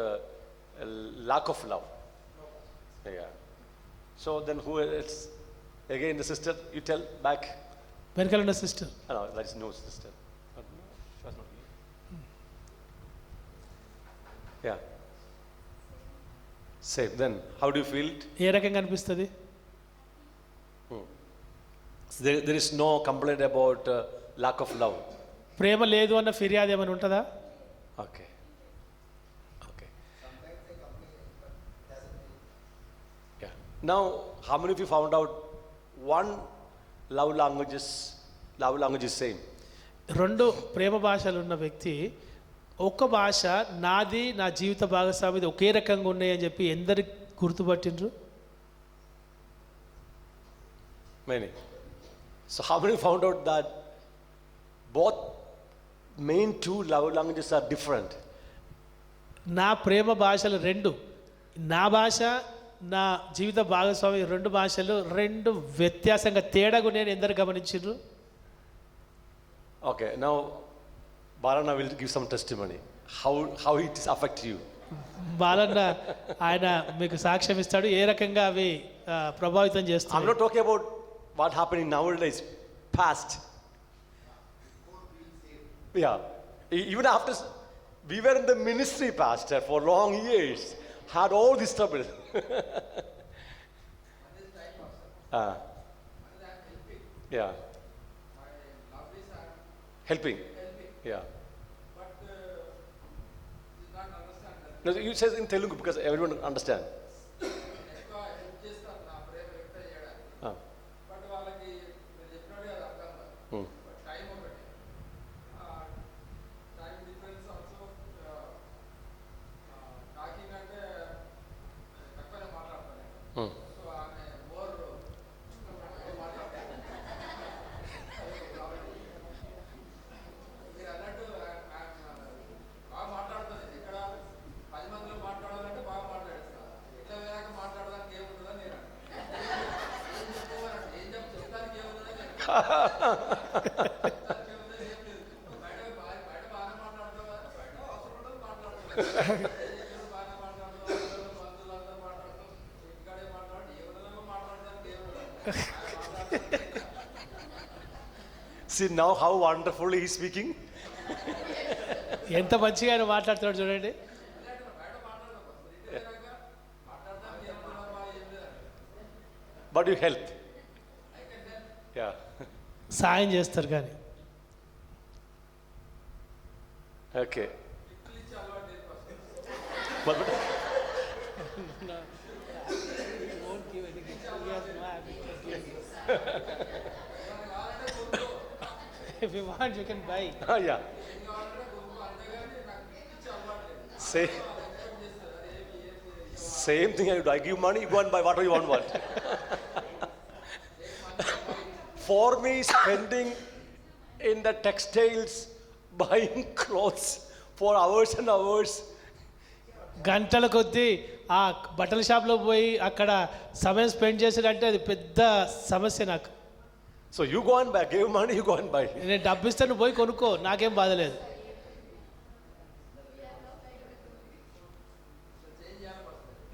lack of love. Yeah. So then who else? Again the sister. You tell back. వెనకాల ఉన్న sister. Oh, no, that is no sister. But no, she was not here. Yeah. Same. Then how do you feel it? ఏ రకంగా అనిపిస్తుంది? So there is no complaint about lack of love. ప్రేమ లేదు అన్న ఫిర్యాదు ఏమైనా ఉంటుందా? Okay. Okay. Yeah. Now, how many of you found out one love language is same? రెండు ప్రేమ భాషలు ఉన్న వ్యక్తి ఒక్క భాష నాది నా జీవిత భాగస్వామిది ఒకే రకంగా ఉన్నాయి అని చెప్పి ఎందరు గుర్తుపట్టిండ్రు? Many. So how many found out that both main two love languages are different? నా ప్రేమ భాషలు రెండు, నా భాష నా జీవిత భాగస్వామి రెండు భాషలు రెండు వ్యత్యాసంగా తేడాగా నేను ఎందరు గమనించిండ్రు? Okay, now Balana will give some testimony. How it is affect you? Balanna ఆయన మీకు సాక్ష్యం ఇస్తాడు ఏ రకంగా అవి ప్రభావితం I'm చేస్తాయి. not talking about what happening nowadays, past. Yeah, even after we were in the ministry, pastor, for long years, had all this trouble. Yeah. Helping. Yeah. No, you says in Telugu because everyone understand. Ah. Hmm. Hmm. See now how wonderfully he's speaking. ఎంత మంచిగా ఆయన మాట్లాడుతున్నాడు చూడండి. But you help. Yeah. సాయం చేస్తారు కానీ. Okay. But If you want, you can buy. Yeah. Same thing I do. I give money, you go and buy whatever you want. For me, spending in the textiles, buying clothes for hours and hours. గంటల కొద్దీ ఆ బట్టల షాప్లో పోయి అక్కడ సమయం spend చేసాడంటే అది పెద్ద సమస్య నాకు. So you go and buy, give money, you go and buy. నేను డబ్బు ఇస్తాను పోయి కొనుక్కో, నాకేం బాధ లేదు.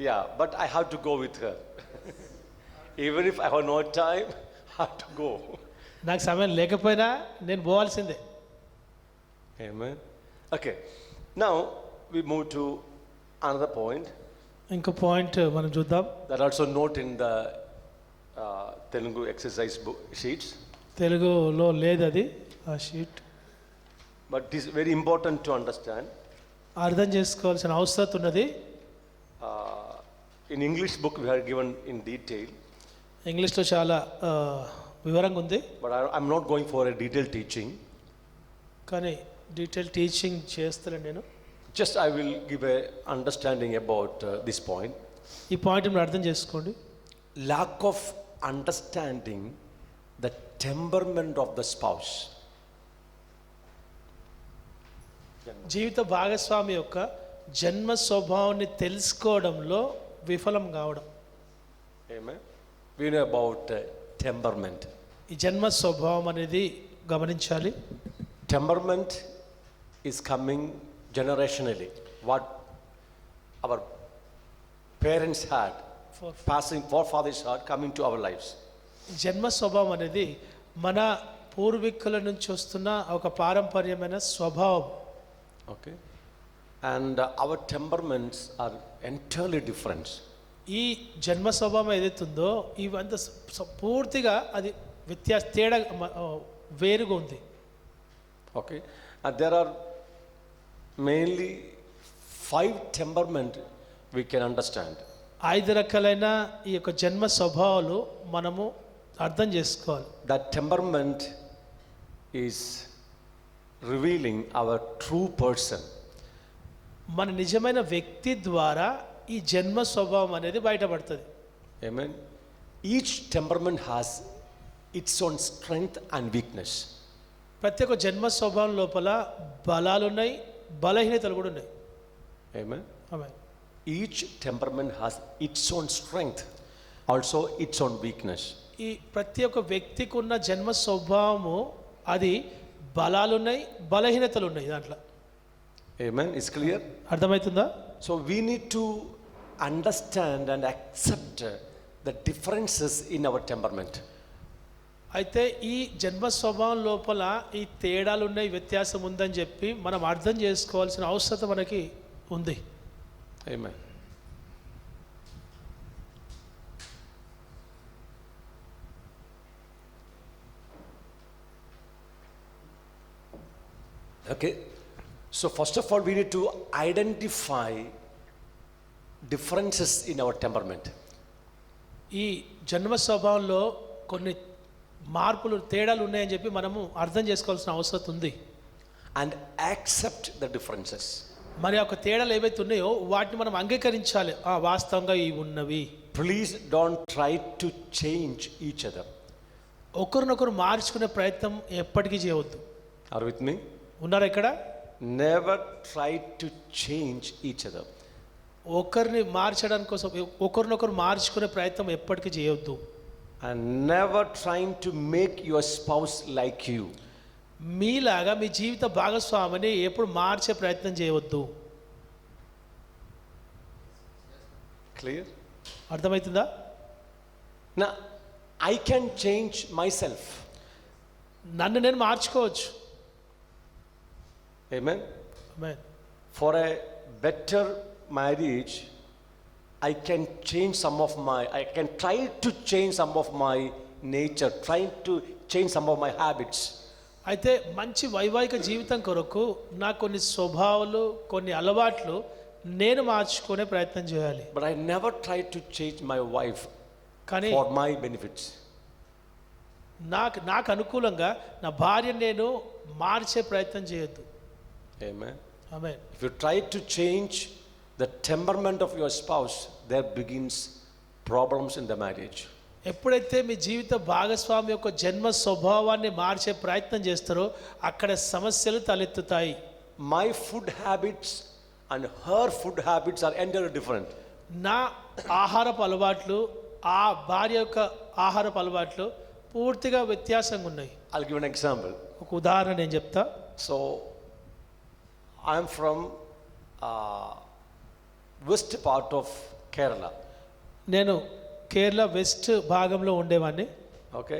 Yeah, but I have to go with her. Even if I have no time, I have to go. నాకు సమయం లేకపోయినా నేను పోవాల్సిందే. Amen. Okay. Now we move to another point. ఇంకో పాయింట్ మనం చూద్దాం. That also note in the Telugu exercise book sheets. తెలుగులో లేదు అది ఆ sheet. But it is very important to understand. అర్థం చేసుకోవాల్సిన అవసరం ఉన్నది. In English book we are given in detail. ఇంగ్లీష్లో చాలా వివరంగా ఉంది. But I'm not going for a detailed teaching. కానీ డీటెయిల్ టీచింగ్ చేస్తాను నేను. Just I will give a understanding about this point. ఈ పాయింట్ మీరు అర్థం చేసుకోండి. Lack of understanding the temperament of the spouse. జీవిత భాగస్వామి యొక్క జన్మ స్వభావాన్ని తెలుసుకోవడంలో విఫలం కావడం. Amen. We know about temperament. ఈ జన్మ స్వభావం అనేది గమనించాలి. Temperament is coming generationally. What our parents had, passing forefathers had, coming to our lives. జన్మ స్వభావం అనేది మన పూర్వీకుల నుంచి వస్తున్న ఒక పారంపర్యమైన స్వభావం. Okay. And our temperaments are entirely different. ఈ జన్మ స్వభావం ఏదైతుందో ఇవంతా పూర్తిగా అది తేడా వేరుగా ఉంది. Okay. And there are mainly 5 temperament we can understand. 5 రకాలైన ఈ యొక్క జన్మ స్వభావాలు మనము అర్థం చేసుకోవాలి. That temperament is revealing our true person. మన నిజమైన వ్యక్తి ద్వారా ఈ జన్మ స్వభావం అనేది బయటపడుతుంది. Amen. Each temperament has its own strength and weakness. ప్రతి ఒక్క జన్మ స్వభావం లోపల బలాలు ఉన్నాయి, బలహీనతలు కూడా ఉన్నాయి. Amen. Amen. Each temperament has its own strength, also its own weakness. ఈ ప్రతి ఒక్క వ్యక్తికి ఉన్న జన్మ స్వభావము అది బలాలు ఉన్నాయి, బలహీనతలు ఉన్నాయి దాంట్లో. Amen. Is clear? అర్థమవుతుందా? So we need to understand and accept the differences in our temperament. అయితే ఈ జన్మ స్వభావం లోపల ఈ తేడాలు ఉన్నాయి, వ్యత్యాసం ఉందని చెప్పి మనం అర్థం చేసుకోవాల్సిన అవసరం మనకి ఉంది. Amen. Okay. So first of all, we need to identify differences in our temperament. ఈ జన్మ స్వభావంలో కొన్ని మార్పులు తేడాలు ఉన్నాయని చెప్పి మనము అర్థం చేసుకోవాల్సిన అవసరం ఉంది. And accept the differences. మరి ఒక తేడాలు ఏవైతే ఉన్నాయో వాటిని మనం అంగీకరించాలి. వాస్తవంగా ఇవి ఉన్నవి. Please don't try to change each other. ఒకరినొకరు మార్చుకునే ప్రయత్నం ఎప్పటికీ చేయవద్దు. Are you with me? ఉన్నారా ఇక్కడ? Never try to change each other. ఒకరిని మార్చడానికి కోసం ఒకరినొకరు మార్చుకునే ప్రయత్నం ఎప్పటికీ చేయవద్దు. And never trying to make your spouse like you. మీలాగా మీ జీవిత భాగస్వామిని ఎప్పుడు మార్చే ప్రయత్నం చేయవద్దు. Clear? అర్థమవుతుందా? Now, I can change myself. నన్ను నేను మార్చుకోవచ్చు. Amen. Amen. For a better marriage, I can change I can try to change some of my nature, trying to change some of my habits. అయితే మంచి వైవాహిక జీవితం కొరకు నా కొన్ని స్వభావాలు, కొన్ని అలవాట్లు నేను మార్చుకునే ప్రయత్నం చేయాలి. But I never try to change my wife కానీ for my benefits. నాకు అనుకూలంగా నా భార్యను నేను మార్చే ప్రయత్నం చేయొద్దు. Amen. Amen. If you try to change the temperament of your spouse, there begins problems in the marriage. ఎప్పుడైతే మీ జీవిత భాగస్వామి యొక్క జన్మ స్వభావాన్ని మార్చే ప్రయత్నం చేస్తారో అక్కడ సమస్యలు తలెత్తుతాయి. My food habits and her food habits are entirely different. నా ఆహారపు అలవాట్లు ఆ భార్య యొక్క ఆహారపు అలవాట్లు పూర్తిగా వ్యత్యాసంగా ఉన్నాయి. I'll give an example. ఒక ఉదాహరణ నేను చెప్తా. So, I'm from west part of Kerala. నేను కేరళ వెస్ట్ భాగంలో ఉండేవాడిని. Okay,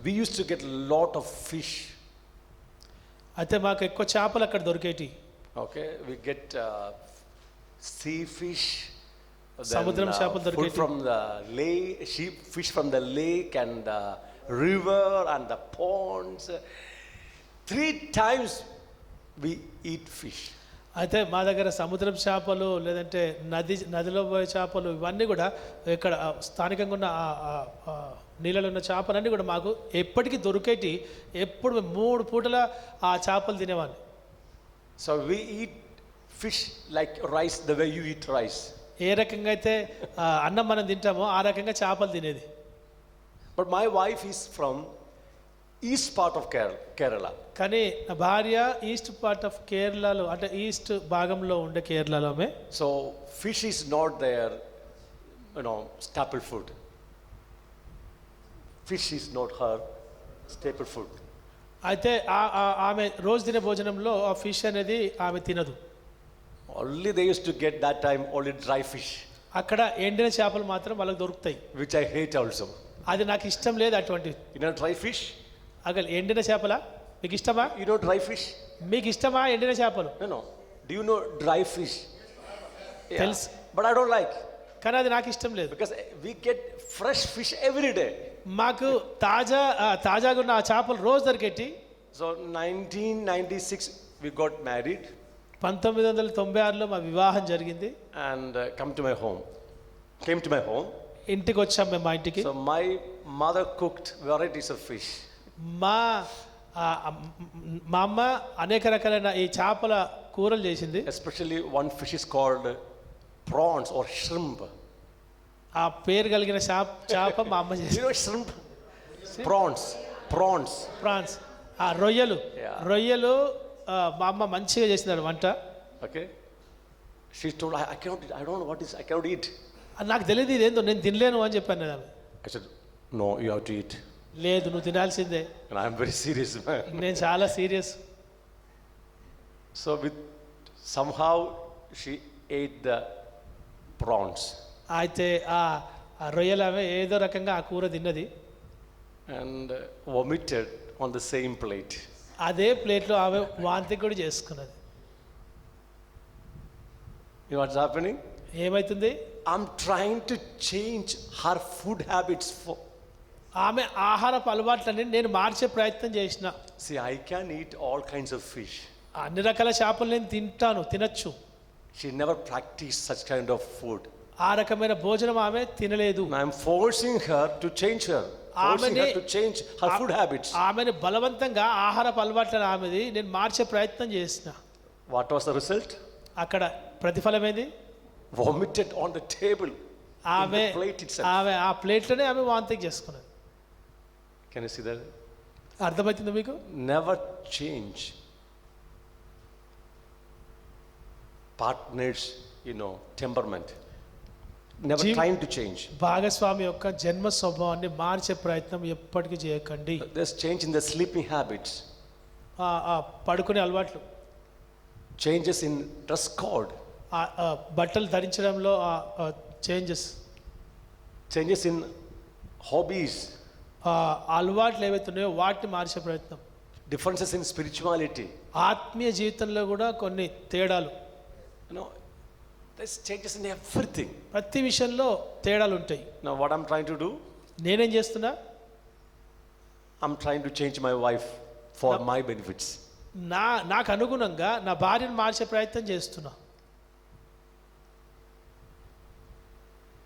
we used to get a lot of fish. అయితే మాకు ఎక్కువ చేపలు అక్కడ దొరికేటి. Okay, we get sea fish, సముద్రం చేపలు food దొరికేటి. from the lake, fish from the lake and the river and the ponds. 3 times we eat fish. అయితే మా దగ్గర సముద్రం చేపలు లేదంటే నదిలో పోయే చేపలు ఇవన్నీ కూడా ఇక్కడ స్థానికంగా ఉన్న నీళ్ళలో ఉన్న చేపలన్నీ కూడా మాకు ఎప్పటికీ దొరికేటి. ఎప్పుడు 3 పూటల ఆ చేపలు తినేవాడిని. So we eat fish like rice, the way you eat rice. ఏ రకంగా అయితే అన్నం మనం తింటామో ఆ రకంగా చేపలు తినేది. But my wife is from east part of Kerala. కానీ నా భార్య ఈస్ట్ పార్ట్ ఆఫ్ కేరళలో అంటే ఈస్ట్ భాగంలో ఉండే కేరళలో ఆమె. So fish is not their, staple food. Fish is not her staple food. అయితే ఆమె రోజు తినే భోజనంలో ఆ ఫిష్ అనేది ఆమె తినదు. Only they used to get that time only dry fish, అక్కడ ఎండిన చేపలు మాత్రం వాళ్ళకి దొరుకుతాయి. which I hate also. అది నాకు ఇష్టం లేదు అటువంటివి. Dry fish? అక్కడ ఎండిన చేపలా మీకు ఇష్టమా? Dry fish? మీకు ఇష్టమా ఎండిన చేపలు? No. Do you know dry fish? తెలుసు. But I don't like, కానీ అది నాకు ఇష్టం లేదు. because we get fresh fish every day. మాకు తాజాగా ఉన్న ఆ చేపలు రోజు దొరికేటి. So 1996 we got married 1996లో మా వివాహం జరిగింది. and came to my home. ఇంటికి వచ్చాం మేము మా ఇంటికి. So my mother cooked varieties of fish. మా అమ్మ అనేక రకాలైన ఈ చేపల కూరలు చేసింది. Especially one fish is called prawns or shrimp. ఆ పేరు కలిగిన చేప మా అమ్మ చేసింది. Shrimp? Prawns. ప్రాన్స్. ఆ రొయ్యలు. Yeah. రొయ్యలు మా అమ్మ మంచిగా చేసినాడు వంట. Okay. She told, I cannot eat. I don't know what is. I cannot eat. నాకు తెలియదు ఇదేందో నేను తినలేను అని చెప్పాను నేను. I said, no, you have to eat. లేదు నువ్వు తినాల్సిందే. And I am very serious, man. నేను చాలా serious. So somehow she ate the prawns. అయితే ఆ రొయ్యలు ఆమె ఏదో రకంగా ఆ కూర తిన్నది. And vomited on the same plate. అదే ప్లేట్లో ఆమె వాంతి కూడా చేసుకున్నది. You know what's happening? ఏమైతుంది? I'm trying to change her food habits for. ఆమె ఆహారపు అలవాట్లని నేను మార్చే ప్రయత్నం చేసిన. See, I can eat all kinds of fish. అన్ని రకాల చేపలు నేను తినచ్చు. She never practiced such kind of food. ఆ రకమైన భోజనం ఆమె తినలేదు. I'm forcing her to change her. Forcing her to change her food habits. ఆమెను బలవంతంగా ఆహారపు అలవాట్లను ఆమెది నేను మార్చే ప్రయత్నం చేసిన. What was the result? అక్కడ ప్రతిఫలం ఏంది? Vomited on the table. ఆమె In the plate itself. ఆమె ఆ ప్లేట్లోనే ఆమె వాంతి చేసుకున్నది. Can you see that? అర్థమవుతుందా మీకు? Never change partners, temperament. Never trying to change. భాగస్వామి యొక్క జన్మ స్వభావాన్ని మార్చే ప్రయత్నం ఎప్పటికీ చేయకండి. There's change in the sleeping habits. పడుకునే అలవాట్లు. Changes in dress code. బట్టలు ధరించడంలో చేంజెస్. Changes in hobbies. అలవాట్లు ఏవైతున్నాయో వాటిని మార్చే ప్రయత్నం. Differences in spirituality. ఆత్మీయ జీవితంలో కూడా కొన్ని తేడాలు. There's changes in everything. ప్రతి విషయంలో తేడాలు ఉంటాయి. Now what I'm trying to do? నేనేం చేస్తున్నా? I'm trying to change my wife for my benefits. నాకు అనుగుణంగా నా భార్యను మార్చే ప్రయత్నం చేస్తున్నా.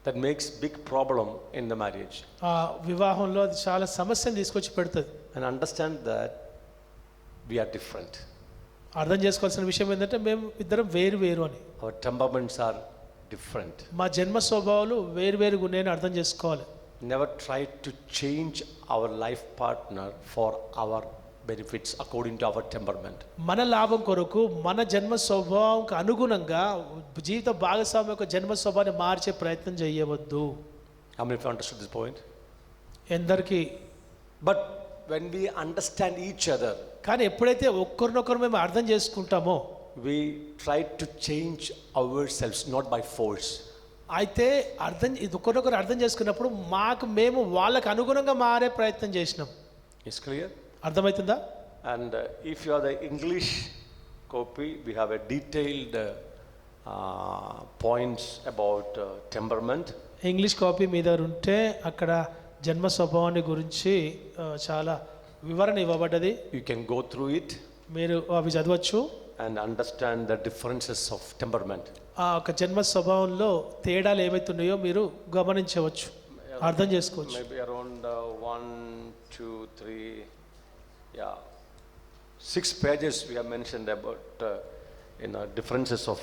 That makes big problem in the marriage. వివాహంలో అది చాలా సమస్యను తీసుకొచ్చి పెడుతుంది. And understand that we are different. అర్థం చేసుకోవాల్సిన విషయం ఏంటంటే మేము ఇద్దరం వేరు అని. Our temperaments are different. మా జన్మ స్వభావాలు వేరుగా ఉన్నాయని అర్థం చేసుకోవాలి. Never try to change our life partner for our benefits according to our temperament. మన లాభం కొరకు మన జన్మ స్వభావంకి అనుగుణంగా జీవిత భాగస్వామి యొక్క జన్మ స్వభావాన్ని మార్చే ప్రయత్నం చేయవద్దు. How many of you understood this point? ఎందరికి? But when we understand each other, కానీ ఎప్పుడైతే ఒక్కరినొకరు మేము అర్థం చేసుకుంటామో we try to change ourselves not by force. అయితే ఒకరినొకరు అర్థం చేసుకున్నప్పుడు మేము వాళ్ళకి అనుగుణంగా మారే ప్రయత్నం చేసినాం. Is clear? అర్థమవుతుందా? And if you are the English copy, we have a detailed points about temperament. English copy మీద ఉంటే అక్కడ జన్మ స్వభావాన్ని గురించి చాలా వివరణ ఇవ్వబడ్డది. You can go through it. మీరు అవి చదవచ్చు. And understand the differences of temperament. ఒక జన్మ స్వభావంలో తేడాలు ఏమైతున్నాయో మీరు గమనించవచ్చు, అర్థం చేసుకోవచ్చు. Maybe around 1, 2, 3, 6 pages we have mentioned about differences of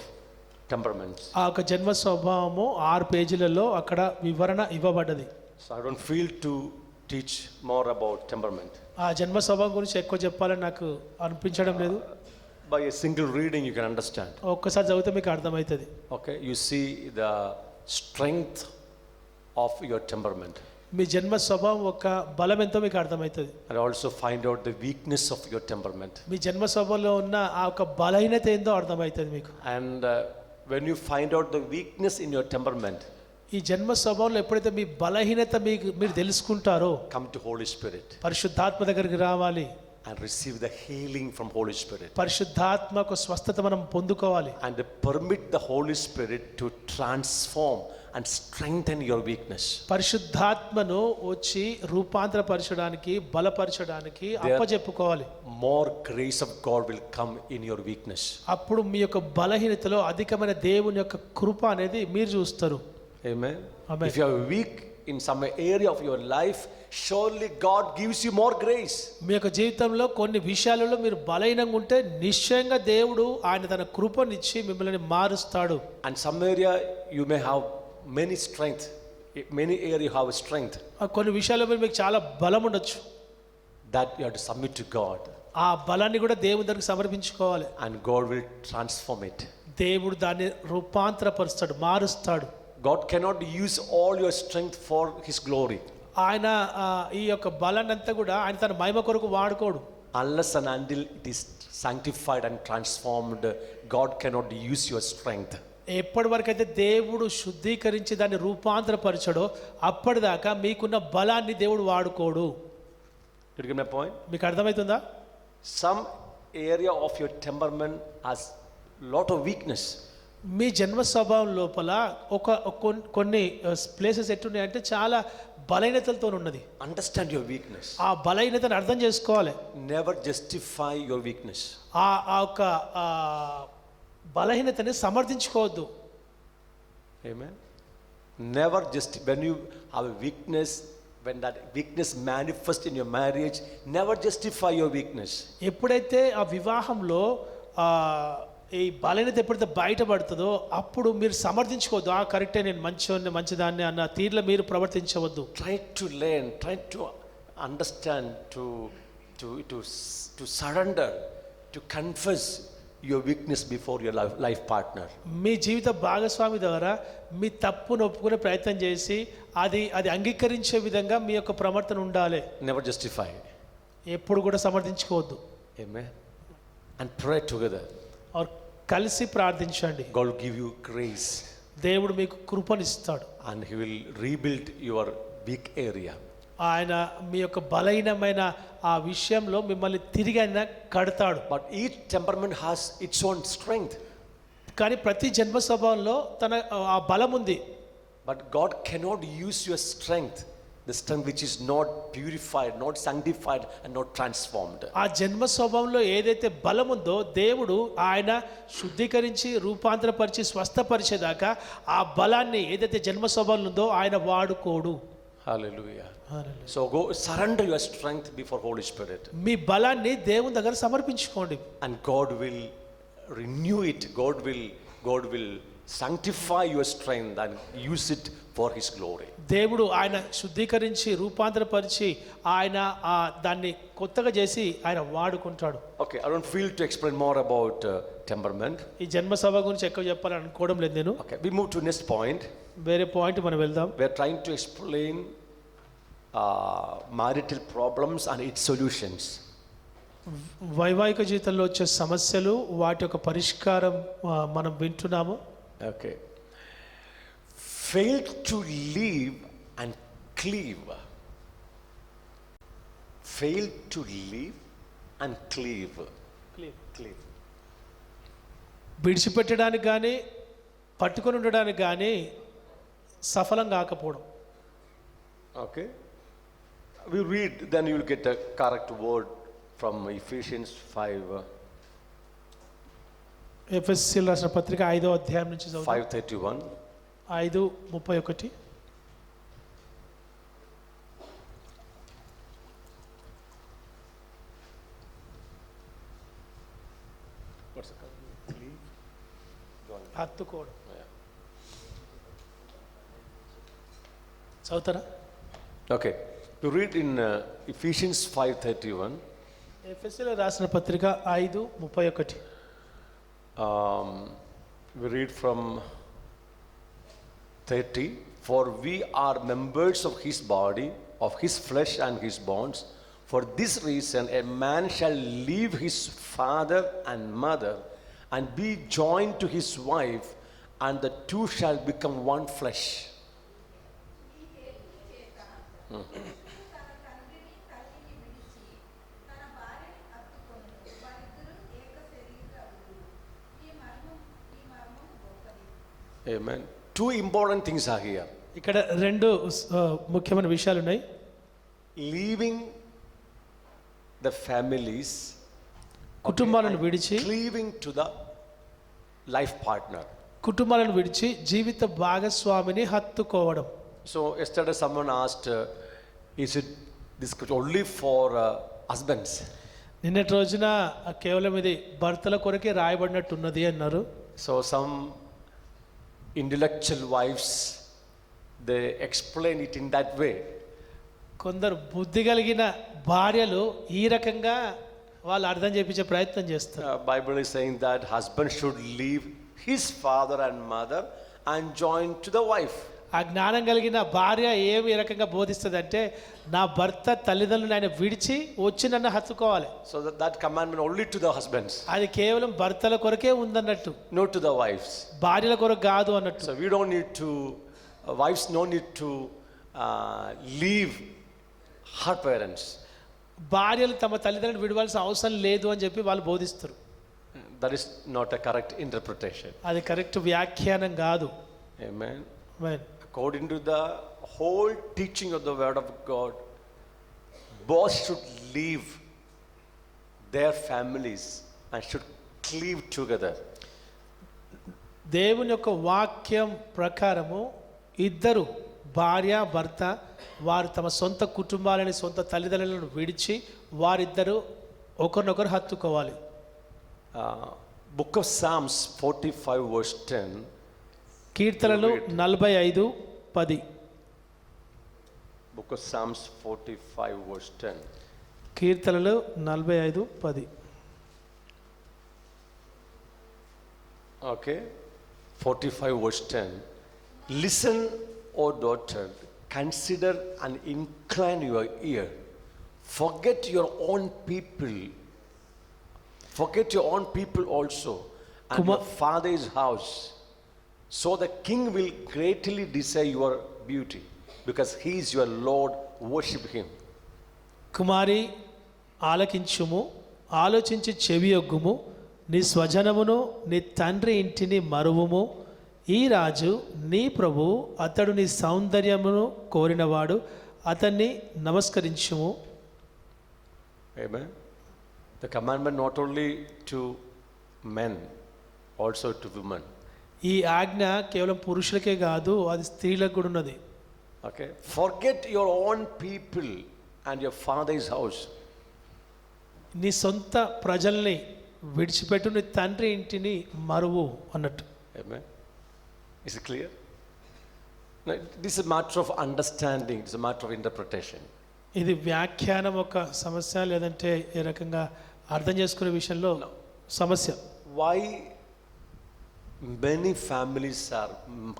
temperaments. ఆ ఒక జన్మ స్వభావము 6 పేజీలలో అక్కడ వివరణ ఇవ్వబడ్డది. So I don't feel to teach more about temperament. ఆ జన్మ స్వభావం గురించి ఎక్కువ చెప్పాలని నాకు అనిపించడం లేదు. By a single reading, you can understand. ఒక్కసారి చదివితే మీకు అర్థమవుతుంది. Okay, you see the strength of your temperament. మీ జన్మ స్వభావం యొక్క బలం ఎంతో మీకు అర్థమవుతుంది. And also find out the weakness of your temperament. మీ జన్మ స్వభావంలో ఉన్న ఆ యొక్క బలహీనత ఏందో అర్థమవుతుంది మీకు. And when you find out the weakness in your temperament, ఈ జన్మ స్వభావంలో ఎప్పుడైతే మీ బలహీనత మీరు తెలుసుకుంటారో, come to Holy Spirit పరిశుద్ధాత్మ దగ్గరికి రావాలి. and receive the healing from Holy Spirit. పరిశుద్ధాత్మకు స్వస్థత మనం పొందుకోవాలి. And permit the Holy Spirit to transform and strengthen your weakness. పరిశుద్ధాత్మను వచ్చి రూపాంతరపరచడానికి, బలపరచడానికి అప్పచెప్పుకోవాలి. More grace of God will come in your weakness. అప్పుడు మీ యొక్క బలహీనతలో అధికమైన దేవుని యొక్క కృప అనేది మీరు చూస్తారు. Amen. Amen. If you are weak in some area of your life, surely God gives you more grace. మీ యొక్క జీవితంలో కొన్ని విషయాలలో మీరు బలహీనంగా ఉంటే నిశ్చయంగా దేవుడు ఆయన తన కృపనిచ్చి మిమ్మల్ని మారుస్తాడు. And some area you may have many strength, many area you have strength. కొన్ని విషయాల్లో మీకు చాలా బలం ఉండొచ్చు. That you have to submit to God. ఆ బలాన్ని కూడా దేవుని దగ్గరికి సమర్పించుకోవాలి. And God will transform it. దేవుడు దాన్ని రూపాంతరపరుస్తాడు, మారుస్తాడు. God cannot use all your strength for His glory. ఆయన ఈ యొక్క బలాన్ని అంతా కూడా ఆయన తన మహిమ కొరకు వాడుకోడు. Unless and until it is sanctified and transformed, God cannot use your strength. ఎప్పటి వరకైతే దేవుడు శుద్ధీకరించి దాన్ని రూపాంతరపరచడో అప్పటిదాకా మీకున్న బలాన్ని దేవుడు వాడుకోడు. Did you get my point? మీకు అర్థమవుతుందా? Some area of your temperament has lot of weakness. మీ జన్మ స్వభావం లోపల కొన్ని ప్లేసెస్ ఎట్టున్నాయంటే చాలా బలహీనతలతో ఉన్నది. Understand your weakness. ఆ బలహీనతను అర్థం చేసుకోవాలి. Never justify your weakness. ఆ యొక్క బలహీనతని సమర్థించుకోవద్దు. Amen. Never just when you have a weakness, when that weakness manifests in your marriage, never justify your weakness. ఎప్పుడైతే ఆ వివాహంలో ఈ బలహీనత ఎప్పుడైతే బయటపడుతుందో అప్పుడు మీరు సమర్థించుకోవద్దు. కరెక్టే, నేను మంచిదాన్ని అన్న తీరులో మీరు ప్రవర్తించవద్దు. Try to learn, try to understand, to surrender, to confess your weakness before your life partner. మీ జీవిత భాగస్వామి ద్వారా మీ తప్పును ఒప్పుకునే ప్రయత్నం చేసి అది అంగీకరించే విధంగా మీ యొక్క ప్రవర్తన ఉండాలి. Never justify. ఎప్పుడు కూడా సమర్థించుకోవద్దు. Amen. And pray together. కలిసి ప్రార్థించండి. God will give you grace. దేవుడు మీకు కృపనిస్తాడు. And He will rebuild your weak area. ఆయన మీ యొక్క బలహీనమైన ఆ విషయంలో మిమ్మల్ని తిరిగి ఆయన కడతాడు. But each temperament has its own strength. కానీ ప్రతి జన్మ స్వభావంలో తన ఆ బలం ఉంది. But God cannot use your strength, the strength which is not purified, not sanctified and not transformed. ఆ జన్మ స్వభావంలో ఏదైతే బలం ఉందో దేవుడు ఆయన శుద్ధీకరించి రూపాంతరపరిచి స్వస్థపరిచేదాకా ఆ బలాన్ని ఏదైతే జన్మ స్వభావం ఉందో ఆయన వాడుకోడు. Hallelujah. So go surrender your strength before Holy Spirit. మీ బలాన్ని దేవుని దగ్గర సమర్పించుకోండి. And God will renew it. God will sanctify your strength and use it for His glory. దేవుడు ఆయన శుద్ధీకరించి రూపాంతరపరిచి ఆయన దాన్ని కొత్తగా చేసి ఆయన వాడుకుంటాడు. Okay, I don't feel to explain more about temperament. ఈ జన్మ స్వభావం గురించి ఎక్కువ చెప్పాలని అనుకోవడం లేదు నేను. Okay, we move to next point. వేరే పాయింట్ మనం వెళ్దాం. We are trying to explain marital problems and its solutions. వైవాహిక జీవితంలో వచ్చే సమస్యలు వాటి యొక్క పరిష్కారం మనం వింటున్నాము. Okay. Fail to live and cleave. Fail to live and cleave. Cleave. విడిచిపెట్టడానికి కానీ పట్టుకొని ఉండడానికి కానీ సఫలం కాకపోవడం. Okay. We read, then you will get a correct word from Ephesians 5. ఎఫెసీయులకు రాసిన పత్రిక 5వ అధ్యాయం నుంచి 5:31. 5:31. హత్తుకోవడం. చదువుతారా? Okay. You read in Ephesians 5:31. ఎఫెసీయులకు రాసిన పత్రిక 5:31. We read from 30. For we are members of his body, of his flesh and his bones. For this reason, a man shall leave his father and mother and be joined to his wife, and the two shall become one flesh. Amen. Two important things are here. ఇక్కడ రెండు ముఖ్యమైన విషయాలు ఉన్నాయి. Leaving the families, కుటుంబాలను విడిచి, cleaving to the life partner. కుటుంబాలను విడిచి జీవిత భాగస్వామిని హత్తుకోవడం. So yesterday someone asked, is it this only for husbands? నిన్నటి రోజున కేవలం ఇది భర్తల కొరకే రాయబడినట్టున్నది అన్నారు. So some intellectual wives, they explain it in that way. కొందరు బుద్ధి కలిగిన భార్యలు ఈ రకంగా వాళ్ళు అర్థం చేయించే ప్రయత్నం చేస్తారు. Bible is saying that husband should leave his father and mother and join to the wife. ఆ జ్ఞానం కలిగిన భార్య ఏమి ఈ రకంగా బోధిస్తుంది అంటే, నా భర్త తల్లిదండ్రులను ఆయన విడిచి వచ్చి నన్ను హత్తుకోవాలి. So that commandment only to the husbands, అది కేవలం భర్తల కొరకే ఉందన్నట్టు, not to the wives. భార్యల కొరకు కాదు అన్నట్టు. So we don't need to, wives no need to leave her parents. భార్యలు తమ తల్లిదండ్రులను విడవాల్సిన అవసరం లేదు అని చెప్పి వాళ్ళు బోధిస్తారు. That is not a correct interpretation. అది కరెక్ట్ వ్యాఖ్యానం కాదు. Amen. Amen. According to the whole teaching of the word of God, both should leave their families and should cleave together. దేవుని యొక్క వాక్యం ప్రకారము ఇద్దరు భార్య భర్త వారు తమ సొంత కుటుంబాలని సొంత తల్లిదండ్రులను విడిచి వారిద్దరూ ఒకరినొకరు హత్తుకోవాలి. Book of Psalms 45 verse 10. కీర్తనలు 45:10. Book of Psalms 45 verse 10. కీర్తనలు 45:10. Okay, 45 verse 10. Listen, O daughter, consider and incline your ear. Forget your own people. Forget your own people also, and your father's house. So the king will greatly desire your beauty, because he is your Lord. Worship him. కుమారి ఆలకించుము, ఆలోచించి చెవియొగ్గుము, నీ స్వజనమును నీ తండ్రి ఇంటిని మరువుము. ఈ రాజు నీ ప్రభు, అతడు నీ సౌందర్యమును కోరినవాడు, అతన్ని నమస్కరించుము. Amen. The commandment not only to men, also to women. ఈ ఆజ్ఞ కేవలం పురుషులకే కాదు, అది స్త్రీలకు కూడా ఉన్నది. Okay, forget your own people and your father's house. నీ సొంత ప్రజల్ని విడిచిపెట్టు, నీ తండ్రి ఇంటిని మరువు అన్నట్టు. Amen. Is it clear? No, this is a matter of understanding. It's a matter of interpretation. ఇది వ్యాఖ్యానం ఒక సమస్య, లేదంటే ఏ రకంగా అర్థం చేసుకునే విషయంలో సమస్య. Why many families are,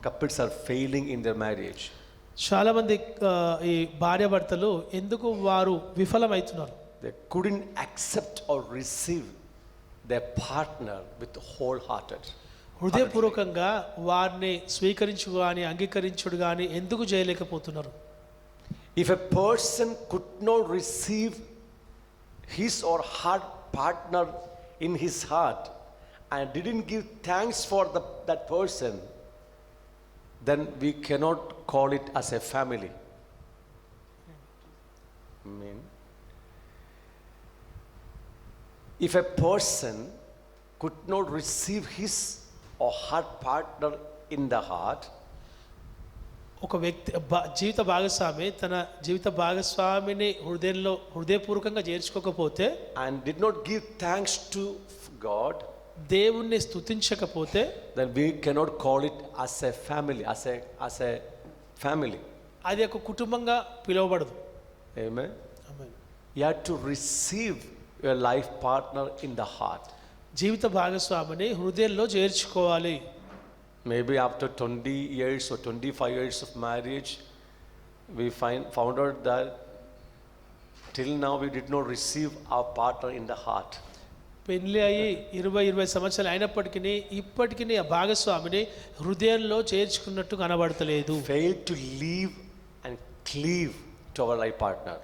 couples are failing in their marriage? చాలామంది ఈ భార్యాభర్తలు ఎందుకు వారు విఫలమవుతున్నారు? They couldn't accept or receive their partner with wholehearted. హృదయపూర్వకంగా వారిని స్వీకరించు కానీ అంగీకరించుడు కానీ ఎందుకు చేయలేకపోతున్నారు? If a person could not receive his or her partner in his heart and didn't give thanks for that person, then we cannot call it as a family. I mean, if a person could not receive his or her partner in the heart, ఒక వ్యక్తి జీవిత భాగస్వామి తన జీవిత భాగస్వామిని హృదయపూర్వకంగా చేర్చుకోకపోతే, and did not give thanks to God, దేవుణ్ణి స్తుతించకపోతే, then we cannot call it as a family, as a family. అది ఒక కుటుంబంగా పిలువబడదు. Amen. Amen. You have to receive your life partner in the heart. జీవిత భాగస్వామిని హృదయంలో చేర్చుకోవాలి. Maybe after 20 years or 25 years of marriage, we found out that till now we did not receive our partner in the heart. పెళ్లి అయ్యి 20 సంవత్సరాలు అయినప్పటికీ ఇప్పటికీ ఆ భాగస్వామిని హృదయంలో చేర్చుకున్నట్టు కనబడతలేదు. Fail to leave and cleave to our life partner.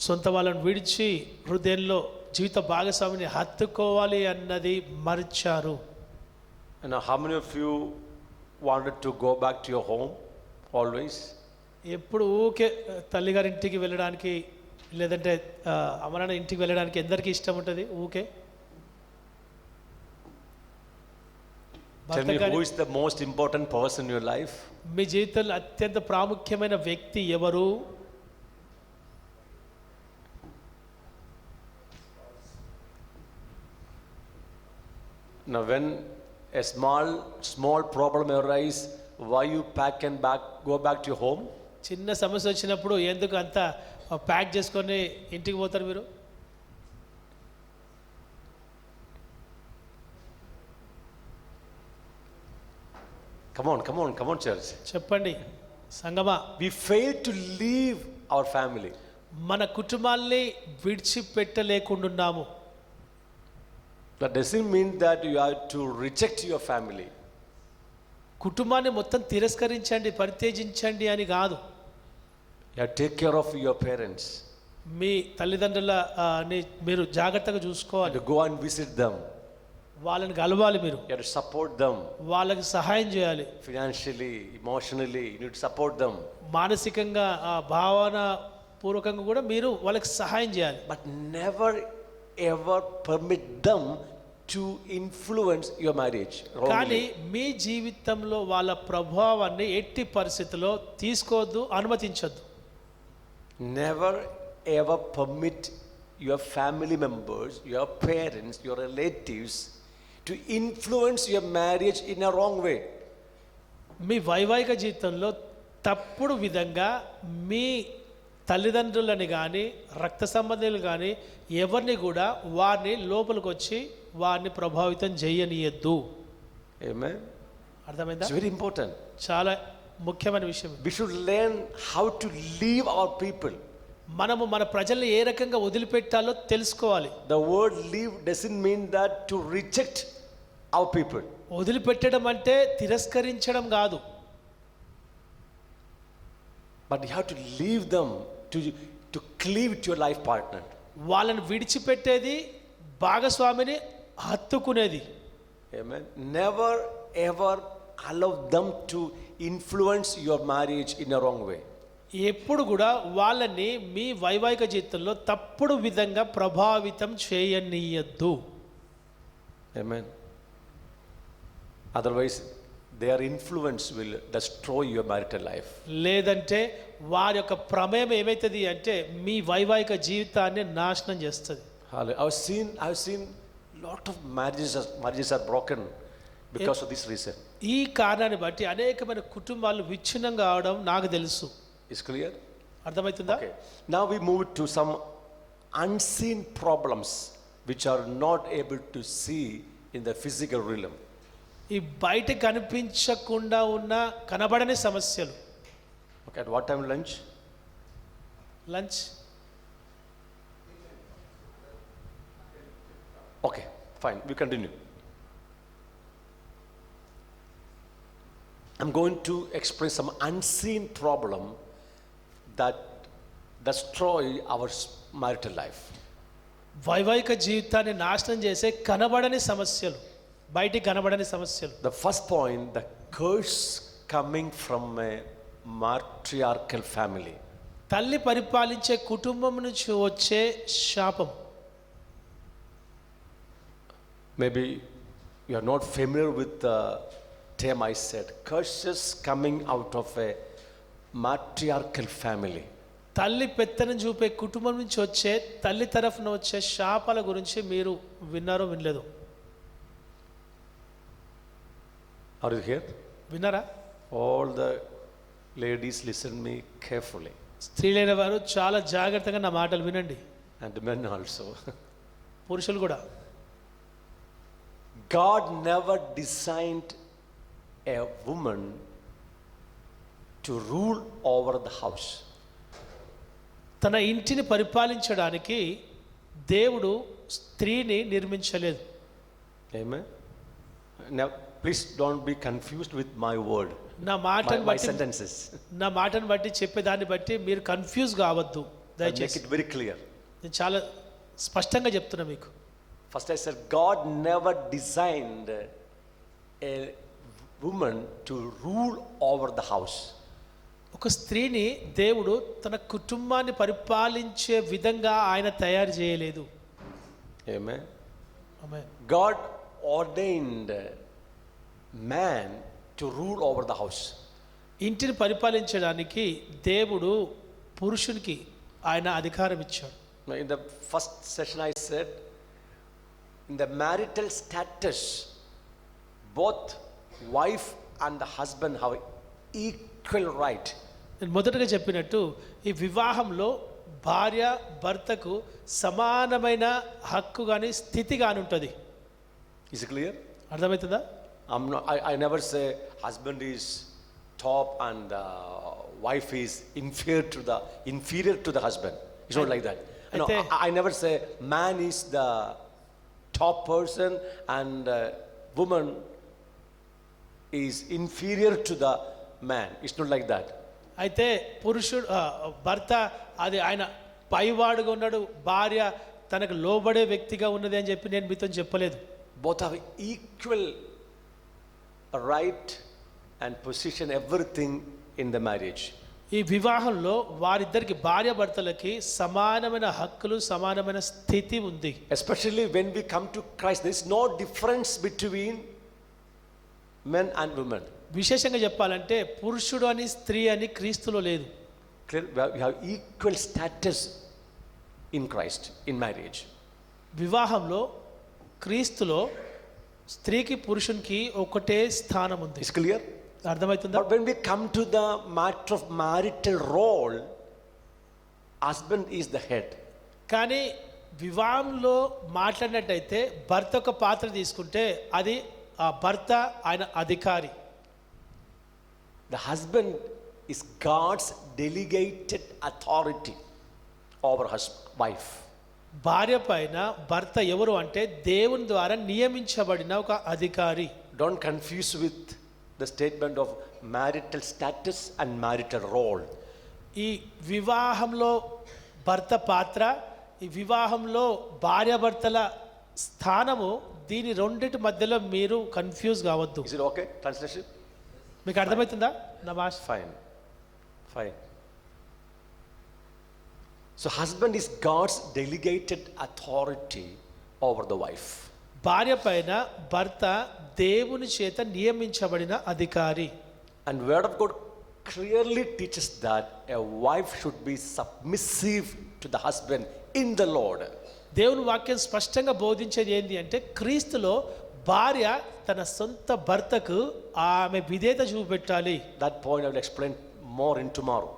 సొంత వాళ్ళని విడిచి హృదయంలో జీవిత భాగస్వామిని హత్తుకోవాలి అన్నది మర్చారు. And how many of you wanted to go back to your home always? ఎప్పుడు ఊకే తల్లిగారింటికి వెళ్ళడానికి లేదంటే అమ్మనాన్న ఇంటికి వెళ్ళడానికి ఎందరికీ ఇష్టం ఉంటుంది? ఊకే Tell me, who is the most important person in your life? మీ జీవితంలో అత్యంత ప్రాముఖ్యమైన వ్యక్తి ఎవరు? Now when a small problem arises, why you pack and go back to your home? చిన్న సమస్య వచ్చినప్పుడు ఎందుకు అంతా ప్యాక్ చేసుకొని ఇంటికి పోతారు మీరు? Come on, church. చెప్పండి సంగమా. We fail to leave our family. మన కుటుంబాల్ని విడిచిపెట్టలేకుండున్నాము. That doesn't mean that you have to reject your family. కుటుంబాన్ని మొత్తం తిరస్కరించండి, పరిత్యజించండి అని కాదు. You have to take care of your parents. మీ తల్లిదండ్రుల మీరు జాగ్రత్తగా చూసుకోవాలి. You have to go and visit them. వాళ్ళని కలవాలి మీరు. You have to support them. వాళ్ళకి సహాయం చేయాలి. Financially, emotionally, you need to support them. మానసికంగా భావన పూర్వకంగా కూడా మీరు వాళ్ళకి సహాయం చేయాలి. But never ever permit them to influence your marriage కానీ wrongly. మీ జీవితంలో వాళ్ళ ప్రభావాన్ని ఎట్టి పరిస్థితుల్లో తీసుకోవద్దు, అనుమతించొద్దు. Never ever permit your family members, your parents, your relatives to influence your marriage in a wrong way. మీ వైవాహిక జీవితంలో తప్పుడు విధంగా మీ తల్లిదండ్రులని కానీ రక్త సంబంధులు కానీ ఎవరిని కూడా వారిని లోపలికి వచ్చి వారిని ప్రభావితం చేయనీయద్దు. Amen. అర్థమైందా? It's very important. చాలా ముఖ్యమైన విషయం. We should learn how to leave our people. మనము మన ప్రజల్ని ఏ రకంగా వదిలిపెట్టాలో తెలుసుకోవాలి. The word leave doesn't mean that to reject our people. వదిలిపెట్టడం అంటే తిరస్కరించడం కాదు. But you have to leave them to cleave to your life partner. వాళ్ళని విడిచిపెట్టేది భాగస్వామిని హత్తుకునేది. Amen. Never ever allow them to influence your marriage in a wrong way. ఎప్పుడు కూడా వాళ్ళని మీ వైవాహిక జీవితంలో తప్పుడు విధంగా ప్రభావితం చేయనీయద్దు. Amen. Otherwise, their influence will destroy your marital life. లేదంటే వారి యొక్క ప్రమేయం ఏమైతుంది అంటే మీ వైవాహిక జీవితాన్ని నాశనం చేస్తుంది. I've seen lot of marriages are broken because of this reason. ఈ కారణాన్ని బట్టి అనేకమైన కుటుంబాలు విచ్ఛిన్నం కావడం నాకు తెలుసు. Is clear? అర్థమవుతుందా? Okay. Now we move to some unseen problems which are not able to see in the physical realm. ఈ బయట కనిపించకుండా ఉన్న కనబడని సమస్యలు. Okay, at what time lunch? Lunch. Okay, fine. We continue. I'm going to express some unseen problem that destroy our marital life. వైవాహిక జీవితాన్ని నాశనం చేసే కనబడని సమస్యలు, బయటికి కనబడని సమస్యలు. The first point, the curse coming from a matriarchal family. తల్లి పరిపాలించే కుటుంబం నుంచి వచ్చే శాపం. Maybe you are not familiar with the term I said. Curses coming out of a matriarchal family. తల్లి పెత్తనం చూపే కుటుంబం నుంచి వచ్చే తల్లి తరఫున వచ్చే శాపాల గురించి మీరు విన్నారో వినలేదు? Are you here? విన్నారా? All the ladies listen me carefully. స్త్రీలైన వారు చాలా జాగ్రత్తగా నా మాటలు వినండి, and men also. పురుషులు కూడా. God never designed a woman to rule over the house. తన ఇంటిని పరిపాలించడానికి దేవుడు స్త్రీని నిర్మించలేదు. Amen. Now, please don't be confused with my word, నా మాటను my బట్టి sentences. నా మాటను బట్టి చెప్పేదాన్ని బట్టి మీరు కన్ఫ్యూజ్ కావద్దు I make దయచేసి. it very clear. నేను చాలా స్పష్టంగా చెప్తున్నా మీకు. First, I said God never designed a woman to rule over the house. ఒక స్త్రీని దేవుడు తన కుటుంబాన్ని పరిపాలించే విధంగా ఆయన తయారు చేయలేదు. Amen. Amen. God ordained man to rule over the house. ఇంటిని పరిపాలించడానికి దేవుడు పురుషునికి ఆయన అధికారం ఇచ్చాడు. Now, in the first session, I said, in the marital status, both wife and the husband have equal right. నేను మొదటగా చెప్పినట్టు ఈ వివాహంలో భార్య భర్తకు సమానమైన హక్కు కానీ స్థితి కానీ ఉంటుంది. Is it clear? అర్థమవుతుందా? I never say husband is top and wife is inferior to the husband. It's not like that. No, I never say man is the top person and woman is inferior to the man. It's not like that. అయితే పురుషుడు భర్త అది ఆయన పైవాడుగా ఉన్నాడు, భార్య తనకు లోబడే వ్యక్తిగా ఉన్నది అని చెప్పి నేను మీతో చెప్పలేదు. Both have equal right and position, everything in the marriage. ఈ వివాహంలో వారిద్దరికి భార్య భర్తలకి సమానమైన హక్కులు సమానమైన స్థితి ఉంది. Especially when we come to Christ, there is no difference between men and women. విశేషంగా చెప్పాలంటే పురుషుడు అని స్త్రీ అని క్రీస్తులో లేదు. Clear? We have equal status in Christ, in marriage. వివాహంలో క్రీస్తులో స్త్రీకి పురుషునికి ఒకటే స్థానం ఉంది. Is clear? అర్థమవుతుందా? But when we come to the matter of marital role, husband is the head. కానీ వివాహంలో మాట్లాడినట్టయితే భర్త ఒక పాత్ర తీసుకుంటే అది ఆ భర్త ఆయన అధికారి. The husband is God's delegated authority over his wife. భార్య పైన భర్త ఎవరు అంటే దేవుని ద్వారా నియమించబడిన ఒక అధికారి. Don't confuse with the statement of marital status and marital role. ఈ వివాహంలో భర్త పాత్ర, ఈ వివాహంలో భార్య భర్తల స్థానము, దీని రెండింటి మధ్యలో మీరు కన్ఫ్యూజ్ కావద్దు. Is it okay? Translation? మీకు అర్థమవుతుందా నా భాష? Fine. So husband is God's delegated authority over the wife. భార్య పైన భర్త దేవుని చేత నియమించబడిన అధికారి. And word of God clearly teaches that a wife should be submissive to the husband in the Lord. దేవుని వాక్యం స్పష్టంగా బోధించేది ఏంటి అంటే క్రీస్తులో భార్య తన సొంత భర్తకు ఆమె విధేయత చూపెట్టాలి. That point I will explain more in tomorrow.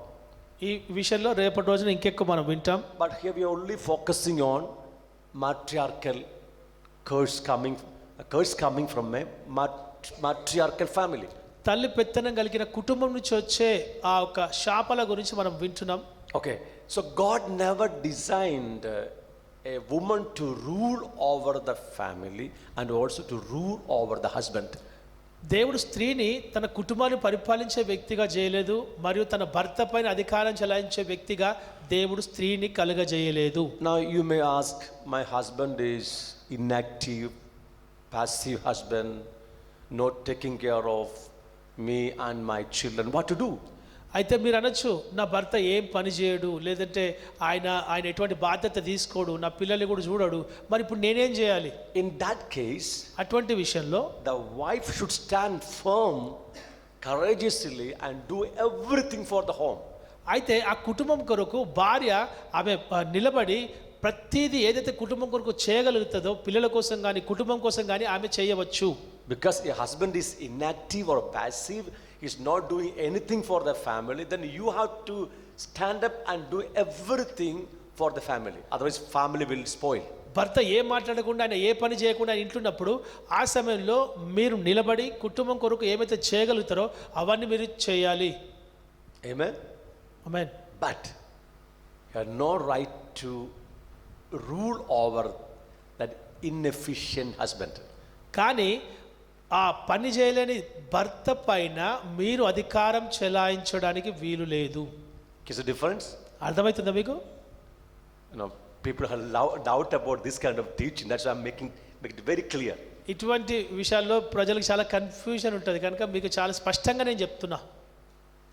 ఈ విషయంలో రేపటి రోజున ఇంకెక్కువ మనం వింటాం. But here we are only focusing on matriarchal curse coming from a matriarchal family. తల్లి పెత్తనం కలిగిన కుటుంబం నుంచి వచ్చే ఆ ఒక శాపల గురించి మనం వింటున్నాం. Okay, so God never designed a woman to rule over the family and also to rule over the husband. దేవుడు స్త్రీని తన కుటుంబాన్ని పరిపాలించే వ్యక్తిగా చేయలేదు, మరియు తన భర్త పైన అధికారం చెలాయించే వ్యక్తిగా దేవుడు స్త్రీని కలుగజేయలేదు. Now you may ask, my husband is inactive, passive husband, not taking care of me and my children. What to do? అయితే మీరు అనొచ్చు, నా భర్త ఏం పని చేయడు, లేదంటే ఆయన ఎటువంటి బాధ్యత తీసుకోడు, నా పిల్లల్ని కూడా చూడడు, మరి ఇప్పుడు నేనేం చేయాలి? In that case, అటువంటి విషయంలో the wife should stand firm, courageously and do everything for the home. అయితే ఆ కుటుంబం కొరకు భార్య ఆమె నిలబడి ప్రతిదీ ఏదైతే కుటుంబం కొరకు చేయగలుగుతుందో పిల్లల కోసం కానీ కుటుంబం కోసం కానీ ఆమె చేయవచ్చు. Because a husband is inactive or passive, is not doing anything for the family, then you have to stand up and do everything for the family. Otherwise, family will spoil. భర్త ఏం మాట్లాడకుండా ఆయన ఏ పని చేయకుండా ఆయన ఇంట్లున్నప్పుడు ఆ సమయంలో మీరు నిలబడి కుటుంబం కొరకు ఏమైతే చేయగలుగుతారో అవన్నీ మీరు చేయాలి. Amen? Amen. But you have no right to rule over that inefficient husband. కానీ ఆ పని చేయలేని భర్త పైన మీరు అధికారం చెలాయించడానికి వీలు లేదు. Is the difference? అర్థమవుతుందా మీకు? You know, people have doubt about this kind of teaching. That's why I'm make it very clear. ఇటువంటి విషయాల్లో ప్రజలకు చాలా కన్ఫ్యూజన్ ఉంటుంది కనుక మీకు చాలా స్పష్టంగా నేను చెప్తున్నా.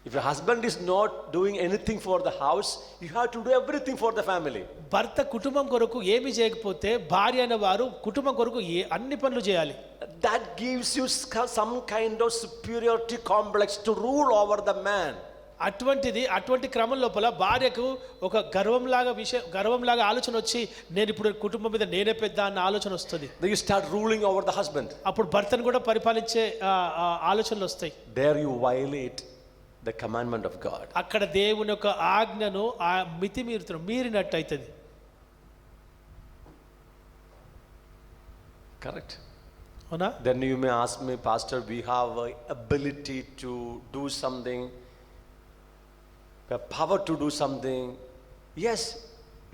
If your husband is not doing anything for the house, you have to do everything for the family. భర్త కుటుంబం కొరకు ఏమి చేయకపోతే భార్య అయిన వారు కుటుంబం కొరకు అన్ని పనులు చేయాలి. That gives you some kind of superiority complex to rule over the man. అటువంటి క్రమం లోపల భార్యకు ఒక గర్వంలాగా ఆలోచన వచ్చి నేను ఇప్పుడు కుటుంబం మీద నేనే పెద్ద అన్న ఆలోచన వస్తుంది. Then you start ruling over the husband. అప్పుడు భర్తను కూడా పరిపాలించే ఆలోచనలు వస్తాయి. There you violate the commandment of God. అక్కడ దేవుని యొక్క ఆజ్ఞను ఆ మితి మీరినట్టు అవుతుంది. Correct. అవునా? Then you may ask me, Pastor, we have a ability to do something, we have power to do something. Yes,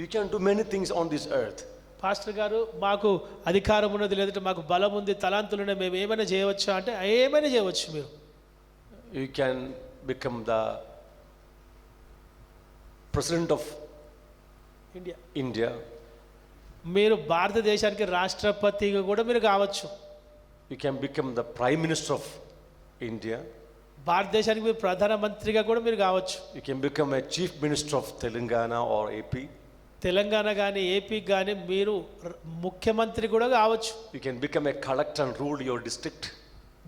you can do many things on this earth. Pastor గారు మాకు అధికారం ఉన్నది, లేదంటే మాకు బలం ఉంది, తలాంతులునే, మేము ఏమైనా చేయవచ్చా అంటే ఏమైనా చేయవచ్చు. మీరు You can become the president of India. మీరు భారతదేశానికి రాష్ట్రపతిగా కూడా మీరు కావచ్చు. You can become the prime minister of India. భారతదేశానికి మీరు ప్రధానమంత్రిగా కూడా మీరు కావచ్చు. You can become a chief minister of Telangana or AP. Telangana కానీ ఏపీ కానీ మీరు ముఖ్యమంత్రి కూడా కావచ్చు. You can become a collector and rule your district.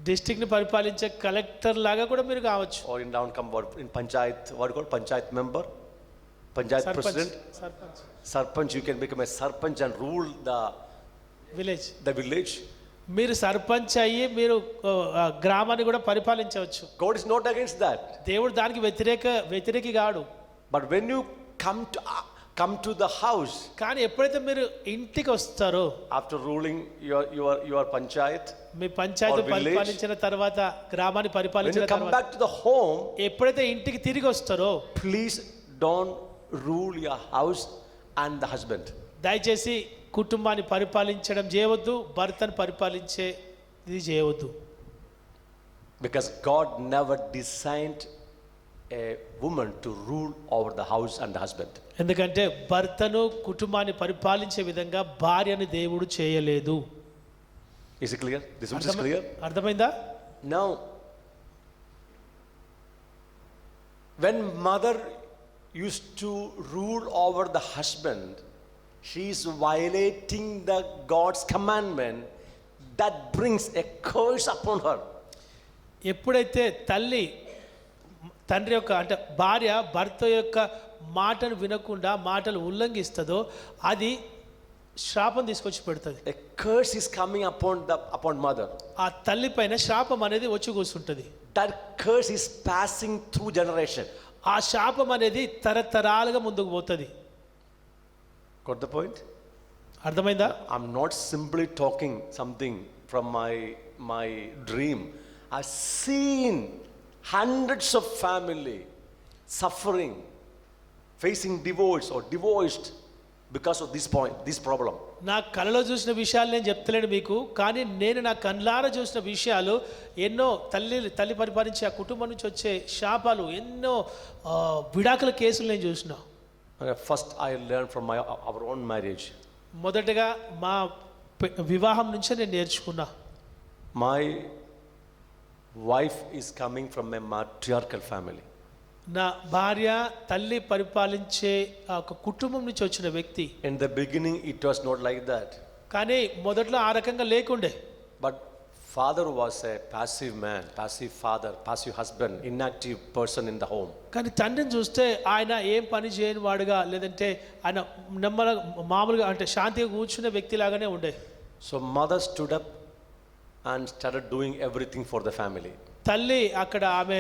డిస్ట్రిక్ట్ని పరిపాలించే కలెక్టర్ లాగా కూడా మీరు కావచ్చు. Or in downcome in panchayat, what called panchayat member, panchayat president, sarpanch. You can become a sarpanch and rule the village. మీరు సర్పంచ్ అయ్యి మీరు గ్రామాన్ని కూడా పరిపాలించవచ్చు. God is not against that. దేవుడు దానికి వ్యతిరేకి కాడు. But when you come to the house, కానీ ఎప్పుడైతే మీరు ఇంటికి వస్తారో, after ruling your panchayat, మీ పంచాయతీ పరిపాలించిన తర్వాత, గ్రామాన్ని పరిపాలించిన తర్వాత, come back to the home, ఎప్పుడైతే ఇంటికి తిరిగి వస్తారో, please don't rule your house and the husband. దయచేసి కుటుంబాన్ని పరిపాలించడం చేయవద్దు, భర్తను పరిపాలించేది చేయవద్దు. Because God never designed a woman to rule over the house and the husband. ఎందుకంటే భర్తను కుటుంబాన్ని పరిపాలించే విధంగా భార్యని దేవుడు చేయలేదు. Is it clear? This is clear? అర్థమైందా? Now, when mother used to rule over the husband, she is violating the God's commandment that brings a curse upon her. ఎప్పుడైతే తండ్రి యొక్క అంటే భార్య భర్త యొక్క మాటను వినకుండా మాటలు ఉల్లంఘిస్తుందో అది శాపం తీసుకొచ్చి పెడుతుంది. A curse is coming upon mother. ఆ తల్లి పైన శాపం అనేది వచ్చి కూర్చుంటుంది. That curse is passing through generation. ఆ శాపం అనేది తరతరాలుగా ముందుకు పోతుంది. Got the point? అర్థమైందా? I'm not simply talking something from my dream. I've seen hundreds of family suffering, facing divorce or divorced because of this problem. నా కలలో చూసిన విషయాలు నేను చెప్తలేను మీకు, కానీ నేను నా కళ్ళారా చూసిన విషయాలు ఎన్నో తల్లి పరిపాలించే ఆ కుటుంబం నుంచి వచ్చే శాపాలు, ఎన్నో విడాకుల కేసులు నేను చూసిన. First I learned from our own marriage. మొదటగా మా వివాహం నుంచే నేను నేర్చుకున్నా. My wife is coming from a matriarchal family. నా భార్య తల్లి పరిపాలించే ఒక కుటుంబం నుంచి వచ్చిన వ్యక్తి. In the beginning it was not like that. కానీ మొదట్లో ఆ రకంగా లేకుండే. But father was a passive man, passive father, passive husband, inactive person in the home. కానీ తండ్రిని చూస్తే ఆయన ఏం పని చేయని వాడుగా, లేదంటే ఆయన మామూలుగా అంటే శాంతిగా కూర్చునే వ్యక్తి లాగానే ఉండే. So mother stood up and started doing everything for the family. తల్లి అక్కడ ఆమె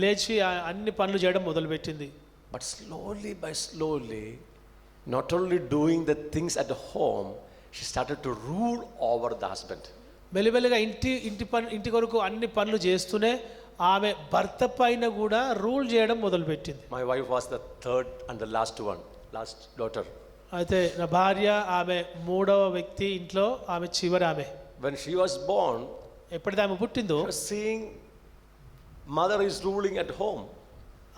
లేచి అన్ని పనులు చేయడం మొదలుపెట్టింది. But slowly by slowly, not only doing the things at home, she started to rule over the husband. మెల్లిమెల్లిగా ఇంటి కొరకు అన్ని పనులు చేస్తూనే ఆమె భర్త పైన కూడా రూల్ చేయడం మొదలుపెట్టింది. My wife was the third and the last daughter. అయితే నా భార్య ఆమె మూడవ వ్యక్తి ఇంట్లో, ఆమె చివరి ఆమె. When she was born, ఎప్పుడైతే ఆమె పుట్టిందో she was seeing mother is ruling at home.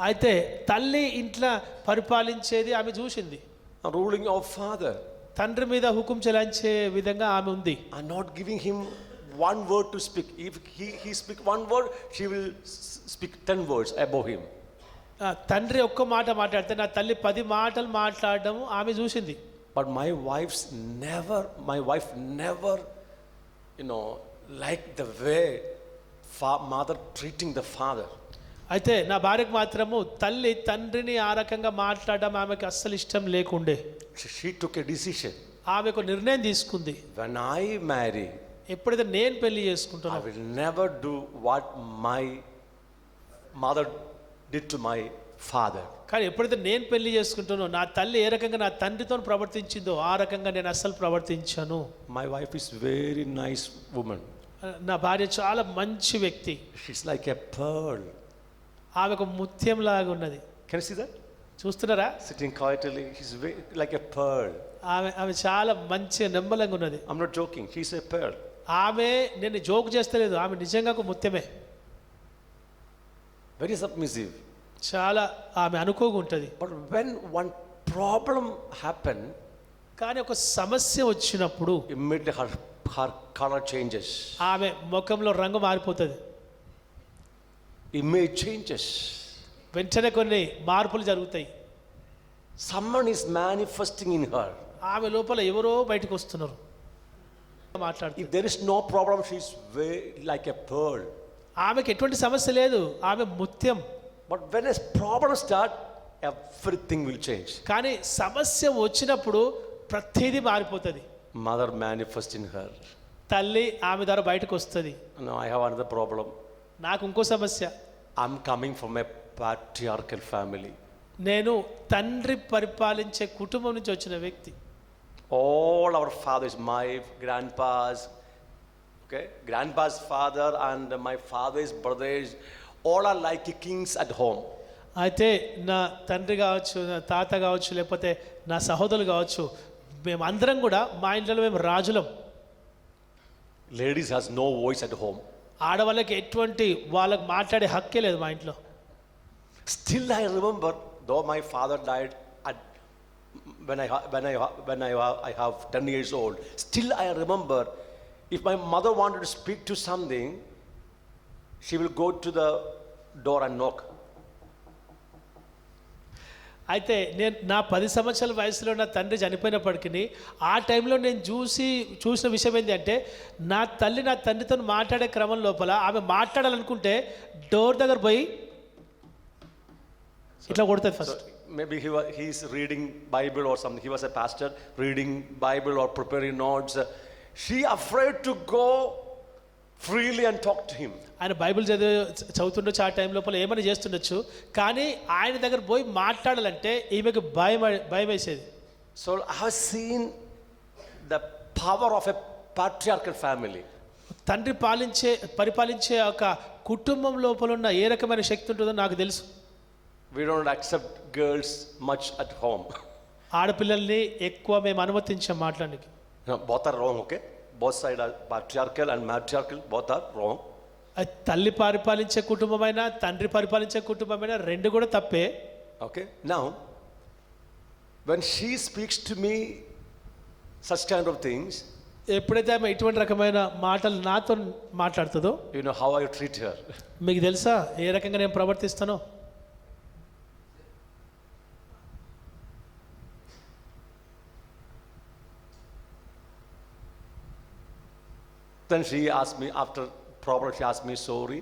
అయితే తల్లి ఇంట్లో పరిపాలించేది ఆమె చూసింది. Ruling of father. తండ్రి మీద హుకుం చెలాయించే విధంగా ఆమె ఉంది. And not giving him one word to speak. If he speak one word, she will speak 10 words above him. తండ్రి ఒక్క మాట మాట్లాడితే నా తల్లి 10 మాటలు మాట్లాడడం ఆమె చూసింది. But my wife never, like the way mother treating the father. అయితే నా భార్యకు మాత్రము తల్లి తండ్రిని ఆ రకంగా మాట్లాడడం ఆమెకు అస్సలు ఇష్టం లేకుండే. She took a decision. ఆమెకు నిర్ణయం తీసుకుంది. When I marry, ఎప్పుడైతే నేను పెళ్లి I చేసుకుంటున్నా, will never do what my mother did to my father. కానీ ఎప్పుడైతే నేను పెళ్లి చేసుకుంటానో నా తల్లి ఏ రకంగా నా తండ్రితో ప్రవర్తించిందో ఆ రకంగా నేను అస్సలు ప్రవర్తించను. My wife is very nice woman. నా భార్య చాలా మంచి వ్యక్తి. She's like a pearl. ఆమె ఒక ముత్యం లాగా ఉన్నది. Can you see that? చూస్తున్నారా? Sitting quietly, she's like a pearl. ఆమె చాలా మంచి నెమ్మలంగా ఉన్నది. I'm not joking. She's a pearl. ఆమె నేను జోక్ చేస్తలేదు, ఆమె నిజంగా ఒక ముత్యమే. Very submissive. చాలా ఆమె అనుకోగా ఉంటుంది. But when one problem happened, కానీ ఒక సమస్య వచ్చినప్పుడు immediately her color changes. ఆమె ముఖంలో రంగు మారిపోతుంది. Image changes. వెంటనే కొన్ని మార్పులు జరుగుతాయి. Someone is manifesting in her. ఆమె లోపల ఎవరో బయటకు వస్తున్నారు. మాట్లాడుతుంది. If there is no problem, she's like a pearl. ఆమెకి ఎటువంటి సమస్య లేదు, ఆమె ముత్యం. But when a problem starts, everything will change. కానీ సమస్య వచ్చినప్పుడు ప్రతిదీ మారిపోతుంది. Mother manifests in her. తల్లి ఆమె ద్వారా బయటకు వస్తుంది. No, I have another problem. నాకు ఇంకో సమస్య. I'm coming from a patriarchal family. నేను తండ్రి పరిపాలించే కుటుంబం నుంచి వచ్చిన వ్యక్తి. All our fathers, my grandpa's father and my father's brothers, all are like kings at home. అయితే నా తండ్రి కావచ్చు, నా తాత కావచ్చు, లేకపోతే నా సహోదరులు కావచ్చు, మేము అందరం కూడా మా ఇంట్లో మేము రాజులం. Ladies has no voice at home. ఆడవాళ్ళకి ఎటువంటి వాళ్ళకి మాట్లాడే హక్కే లేదు మా ఇంట్లో. Still I remember, though my father died when I have 10 years old, still I remember, if my mother wanted to speak to something, she will go to the door and knock. అయితే నేను నా 10 సంవత్సరాల వయసులో నా తండ్రి చనిపోయినప్పటికీ ఆ టైంలో నేను చూసిన విషయం ఏంటి అంటే, నా తల్లి నా తండ్రితో మాట్లాడే క్రమం లోపల ఆమె మాట్లాడాలనుకుంటే డోర్ దగ్గర పోయి ఇట్లా కొడుతుంది first. Maybe he is reading Bible or something. He was a pastor reading Bible or preparing notes. She afraid to go freely and talk to him. ఆయన బైబిల్ చదువుతుండొచ్చు, ఆ టైం లోపల ఏమైనా చేస్తుండొచ్చు, కానీ ఆయన దగ్గర పోయి మాట్లాడాలంటే ఈమెకు భయం వేసేది. So I have seen the power of a patriarchal family. తండ్రి పరిపాలించే ఒక కుటుంబం లోపల ఉన్న ఏ రకమైన శక్తి ఉంటుందో నాకు తెలుసు. We don't accept girls much at home. ఆడపిల్లల్ని ఎక్కువ మేము అనుమతించాం మాట్లాడడానికి. No, both are wrong, okay? Both sides are patriarchal and matriarchal, both are wrong. తల్లి పరిపాలించే కుటుంబమైనా తండ్రి పరిపాలించే కుటుంబమైనా రెండు కూడా తప్పే. Okay, now when she speaks to me such kind of things, ఎప్పుడైతే ఆమె ఇటువంటి రకమైన మాటలు నాతో మాట్లాడుతుందో, you know how I treat her. మీకు తెలుసా ఏ రకంగా నేను ప్రవర్తిస్తానో? Then she asked me, after problem, she asked me sorry.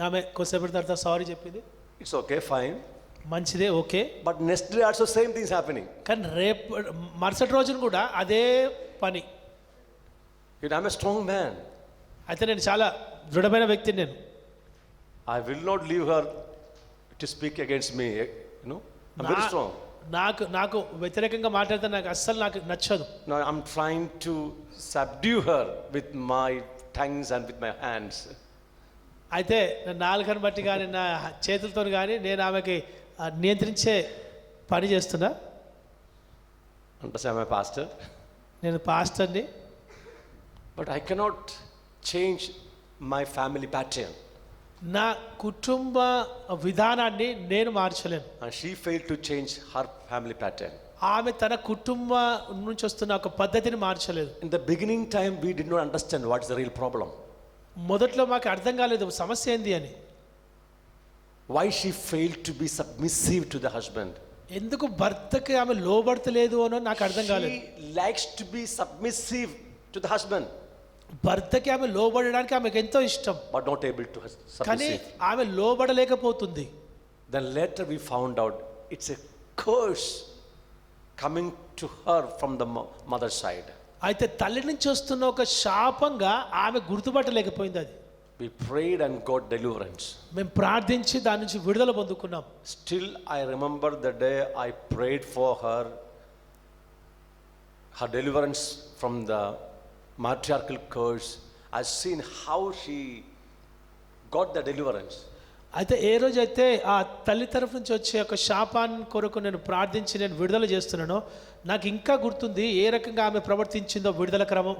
ఆమె కొద్దిసేపటి తర్వాత సారీ చెప్పింది. It's okay, fine. మంచిదే, okay. But next day also same things happening. కానీ మరుసటి రోజున కూడా అదే పని. I'm a strong man. అయితే నేను చాలా దృఢమైన వ్యక్తిని నేను. I will not leave her to speak against me. You know, I'm very strong. నాకు వ్యతిరేకంగా మాట్లాడితే నాకు నచ్చదు. Now I'm trying to subdue her with my tongues and with my hands. అయితే నా నాలుకను బట్టి కానీ నా చేతులతో కానీ నేను ఆమెకి నియంత్రించే పని చేస్తున్నా. Understand, my pastor? నేను పాస్టర్ని. But I cannot change my family pattern. నా కుటుంబ విధానాన్ని నేను మార్చలేను. And she failed to change her family pattern. ఆమె తన కుటుంబ నుంచి వస్తున్న ఒక పద్ధతిని మార్చలేదు. In the beginning time, we did not understand what is the real problem. మొదట్లో మాకు అర్థం కాలేదు సమస్య ఏంది అని. Why she failed to be submissive to the husband. ఎందుకు భర్తకి ఆమె లోబడతలేదు అని నాకు అర్థం కాలేదు. She likes to be submissive to the husband, భర్తకి ఆమె లోబడడానికి ఆమెకు ఎంతో ఇష్టం, but not able to కానీ submissive. ఆమె లోబడలేకపోతుంది. Then later we found out it's a curse coming to her from the mother side. అయితే తల్లి నుంచి వస్తున్న ఒక శాపంగా ఆమె గుర్తుపట్టలేకపోయింది. అది We prayed and got deliverance. మేము ప్రార్థించి దాని నుంచి విడుదల పొందుకున్నాం. Still I remember the day I prayed for her deliverance from the matriarchal curse. I've seen how she got the deliverance. అయితే ఏ రోజైతే ఆ తల్లి తరఫు నుంచి వచ్చే ఒక శాపాన్ని కొరకు నేను ప్రార్థించి నేను విడుదల చేస్తున్నానో నాకు ఇంకా గుర్తుంది ఏ రకంగా ఆమె ప్రవర్తించిందో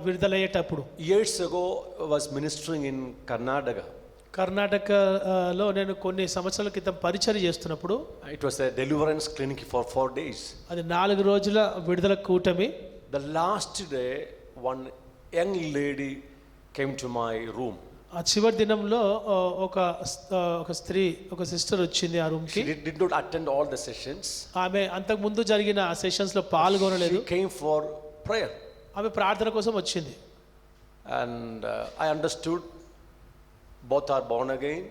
విడుదలయ్యేటప్పుడు. Years ago I was ministering in Karnataka. కర్ణాటకలో నేను కొన్ని సంవత్సరాల క్రితం పరిచర్య చేస్తున్నప్పుడు It was a deliverance clinic for 4 days. అది 4 రోజుల విడుదల కూటమి. The last day one young lady came to my room. ఆ చివరి దినంలో ఒక స్త్రీ ఒక సిస్టర్ వచ్చింది ఆ రూమ్కి. She did not attend all the sessions. ఆమె అంతకు ముందు జరిగిన ఆ సెషన్స్లో పాల్గొనలేదు. She came for prayer. ఆమె ప్రార్థన కోసం వచ్చింది. And I understood both are born again.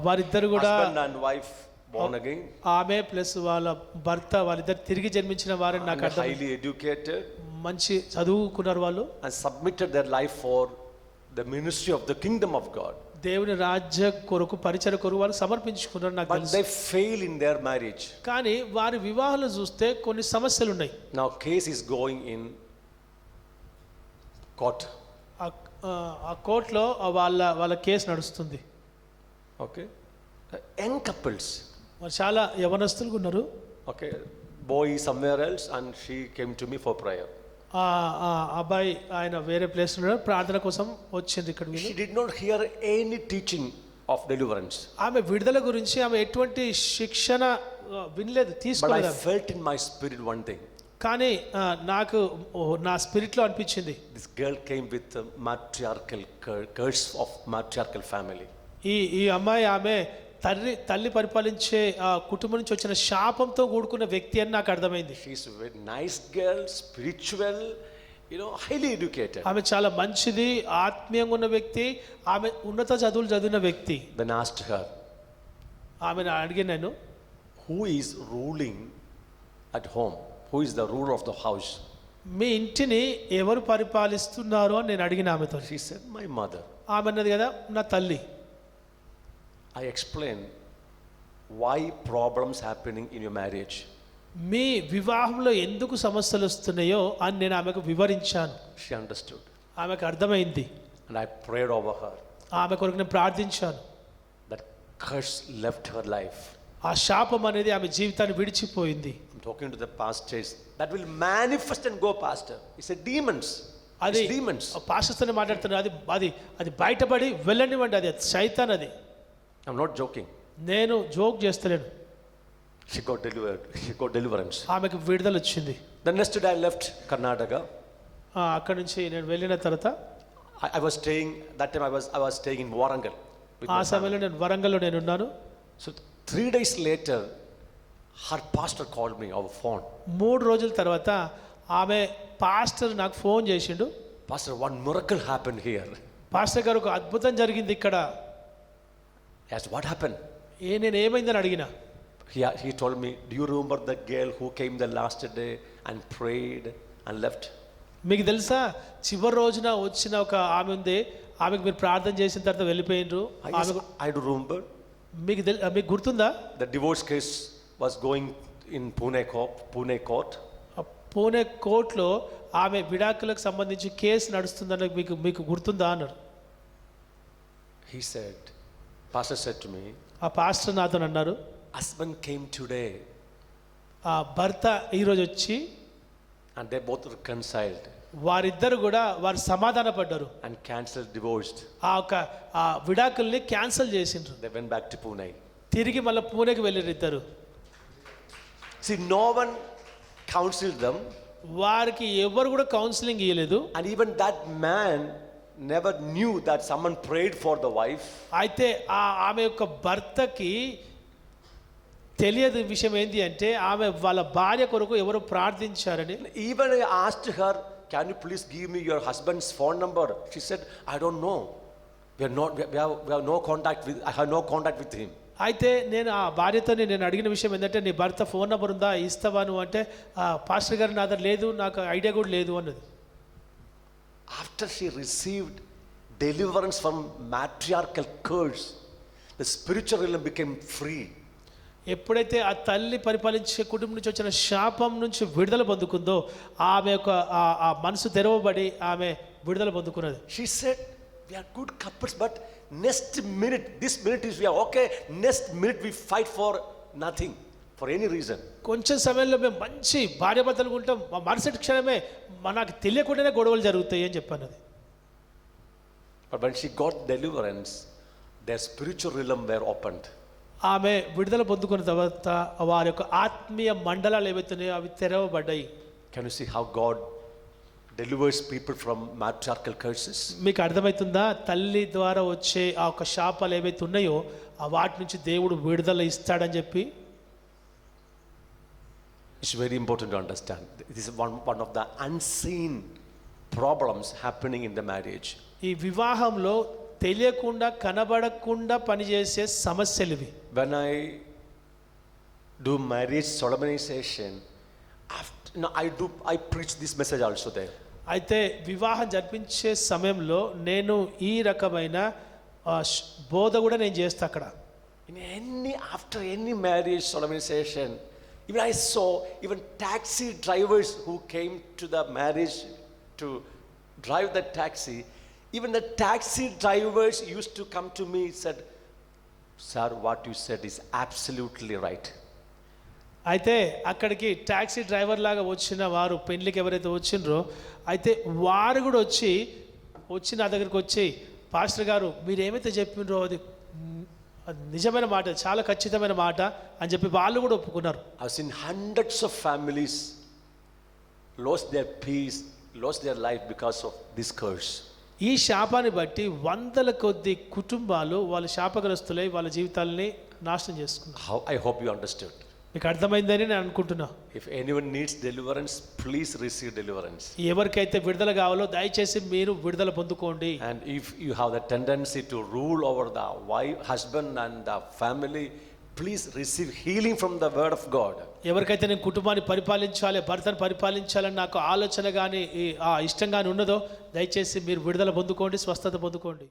వారిద్దరు కూడా Husband and wife born again. ఆమె ప్లస్ వాళ్ళ భర్త వాళ్ళిద్దరు తిరిగి జన్మించిన వారని నాకు And అర్థం. highly educated. మంచి చదువుకున్నారు వాళ్ళు. And submitted their life for the ministry of the kingdom of God. దేవుని రాజ్య కొరకు పరిచర్య కొరకు వాళ్ళు సమర్పించుకున్నారు నాకు But తెలుసు. they fail in their marriage. కానీ వారి వివాహాలు చూస్తే కొన్ని సమస్యలు ఉన్నాయి. Now case is going in court. ఆ కోర్టులో వాళ్ళ కేసు నడుస్తుంది. Okay. Young couples. మరి చాలా యవనస్తులు ఉన్నారు. Okay. Boy is somewhere else and she came to me for prayer. ఆ అబ్బాయి ఆయన వేరే ప్లేస్ ఉన్నాడు, ప్రార్థన కోసం వచ్చింది ఇక్కడ. She did not hear any teaching of deliverance. ఆమె విడుదల గురించి ఆమె ఎటువంటి శిక్షణ వినలేదు, But I తీసుకోలేదు. felt in my spirit one thing. కానీ నాకు నా స్పిరిట్లో అనిపించింది, This girl came with a matriarchal curse of matriarchal family. ఈ అమ్మాయి ఆమె తల్లి పరిపాలించే ఆ కుటుంబం నుంచి వచ్చిన శాపంతో కూడుకున్న వ్యక్తి అని నాకు అర్థమైంది. She's a very nice girl, spiritual, highly educated. ఆమె చాలా మంచిది, ఆత్మీయంగా ఉన్న వ్యక్తి, ఆమె ఉన్నత చదువులు చదివిన వ్యక్తి. Then asked her, ఆమెను అడిగినాను, who is ruling at home? Who is the ruler of the house? మీ ఇంటిని ఎవరు పరిపాలిస్తున్నారు అని నేను అడిగిన ఆమెతో. She said, my mother. ఆమె అన్నది కదా, నా తల్లి. I explained why problems happening in your marriage. మీ వివాహంలో ఎందుకు సమస్యలు వస్తున్నాయో అని నేను ఆమెకు వివరించాను. She understood. ఆమెకు అర్థమైంది. And I prayed over her. ఆమె కొరకు నేను ప్రార్థించాను. That curse left her life. ఆ శాపం అనేది ఆమె జీవితాన్ని విడిచిపోయింది. I'm talking to the pastors. That will manifest and go, pastor. It's a demons. అది It's demons. పాస్టర్తోనే మాట్లాడుతున్నారు. అది బయటపడి వెళ్ళనివ్వండి, అది సైతాన్. అది I'm not joking. నేను joke చేస్తలేను. She got delivered. She got deliverance. ఆమెకు విడుదల వచ్చింది. The next day I left Karnataka. అక్కడ నుంచి నేను వెళ్ళిన తర్వాత I was staying, that time I was staying in Warangal. ఆ సమయంలో నేను వరంగల్లో నేను ఉన్నాను. So 3 days later, her pastor called me over phone. 3 రోజుల తర్వాత ఆమె పాస్టర్ నాకు ఫోన్ చేసిండు. Pastor, one miracle happened here. Pastor గారు, ఒక అద్భుతం జరిగింది ఇక్కడ. I asked, what happened? నేను ఏమైందని అడిగిన. He told me, do you remember the girl who came the last day and prayed and left? మీకు తెలుసా చివరి రోజున వచ్చిన ఒక ఆమె ఉంది, ఆమెకు మీరు ప్రార్థన చేసిన తర్వాత వెళ్ళిపోయినరు. I do remember మీకు గుర్తుందా? the divorce case was going in Pune court. ఆ పూణే కోర్టులో ఆమె విడాకులకు సంబంధించి కేసు నడుస్తుందని మీకు గుర్తుందా అన్నారు. He said, pastor said to me, ఆ పాస్టర్ నాతో అన్నారు, husband came today ఆ భర్త ఈరోజు వచ్చి and they both reconciled వారిద్దరు కూడా వారు సమాధాన పడ్డారు, and cancelled, divorced. ఆ విడాకుల్ని క్యాన్సిల్ చేసిండ్రు. They went back to Pune. తిరిగి మళ్ళీ పూణేకి వెళ్ళారు ఇద్దరు. See, no one counseled them, వారికి ఎవరు కూడా కౌన్సిలింగ్ ఇవ్వలేదు. and even that man never knew that someone prayed for the wife. అయితే ఆమె యొక్క భర్తకి తెలియదు విషయం ఏంటి అంటే ఆమె వాళ్ళ భార్య కొరకు ఎవరు ప్రార్థించారని. Even I asked her, can you please give me your husband's phone number? She said, I don't know. We have no contact with, I have no contact with him. అయితే నేను ఆ భార్యతో నేను అడిగిన విషయం ఏంటంటే నీ భర్త ఫోన్ నెంబర్ ఉందా, ఇస్తావా నువ్వు అంటే పాస్టర్ గారు నా దగ్గర లేదు, నాకు ఐడియా కూడా లేదు అన్నది. After she received deliverance from matriarchal curse, the spiritual realm became free. ఎప్పుడైతే ఆ తల్లి పరిపాలించే కుటుంబం నుంచి వచ్చిన శాపం నుంచి విడుదల పొందుకుందో ఆమె యొక్క ఆ మనసు తెరవబడి ఆమె విడుదల పొందుకున్నది. She said, we are good couples, but next minute, this minute is we are okay, next minute we fight for nothing, for any reason. కొంచెం సమయంలో మేము మంచి భార్యాభర్తలుగా ఉంటాం, మా మరుసటి క్షణమే నాకు తెలియకుండానే గొడవలు జరుగుతాయి అని చెప్పాను. But when she got deliverance, their spiritual realm were opened. ఆమె విడుదల పొందుకున్న తర్వాత వారి యొక్క ఆత్మీయ మండలాలు ఏవైతున్నాయో అవి తెరవబడ్డాయి. Can you see how God delivers people from matriarchal curses? మీకు అర్థమవుతుందా? తల్లి ద్వారా వచ్చే ఆ యొక్క శాపాలు ఏవైతే ఉన్నాయో ఆ వాటి నుంచి దేవుడు విడుదల ఇస్తాడని చెప్పి. It's very important to understand. This is one of the unseen problems happening in the marriage. ఈ వివాహంలో తెలియకుండా కనబడకుండా పనిచేసే సమస్యలు ఇవి. When I do marriage solemnization, I preach this message also there. అయితే వివాహం జరిపించే సమయంలో నేను ఈ రకమైన బోధ కూడా నేను చేస్తా అక్కడ. After any marriage solemnization, even I saw even taxi drivers who came to the marriage to drive the taxi. Even the taxi drivers used to come to me and said, sir, what you said is absolutely right. అయితే అక్కడికి taxi driver లాగా వచ్చిన వారు పెళ్లికి ఎవరైతే వచ్చిండ్రో అయితే వారు కూడా వచ్చి నా దగ్గరికి వచ్చి పాస్టర్ గారు మీరు ఏమైతే చెప్పిండ్రో అది నిజమైన మాట, చాలా ఖచ్చితమైన మాట అని చెప్పి వాళ్ళు కూడా ఒప్పుకున్నారు. I've seen hundreds of families lost their peace, lost their life because of this curse. ఈ శాపాన్ని బట్టి వందల కొద్ది కుటుంబాలు వాళ్ళ శాపగ్రస్తులై వాళ్ళ జీవితాలని నాశనం చేసుకున్నారు. I hope you understood. మీకు అర్థమైందని నేను అనుకుంటున్నా. If anyone needs deliverance, please receive deliverance. ఎవరికైతే విడుదల కావాలో దయచేసి మీరు విడుదల పొందుకోండి. And if you have the tendency to rule over the wife, husband and the family, please receive healing from the word of God. ఎవరికైతే నేను కుటుంబాన్ని పరిపాలించాలి, భర్తను పరిపాలించాలని నాకు ఆలోచన కానీ ఇష్టం కానీ ఉన్నదో దయచేసి మీరు విడుదల పొందుకోండి, స్వస్థత పొందుకోండి.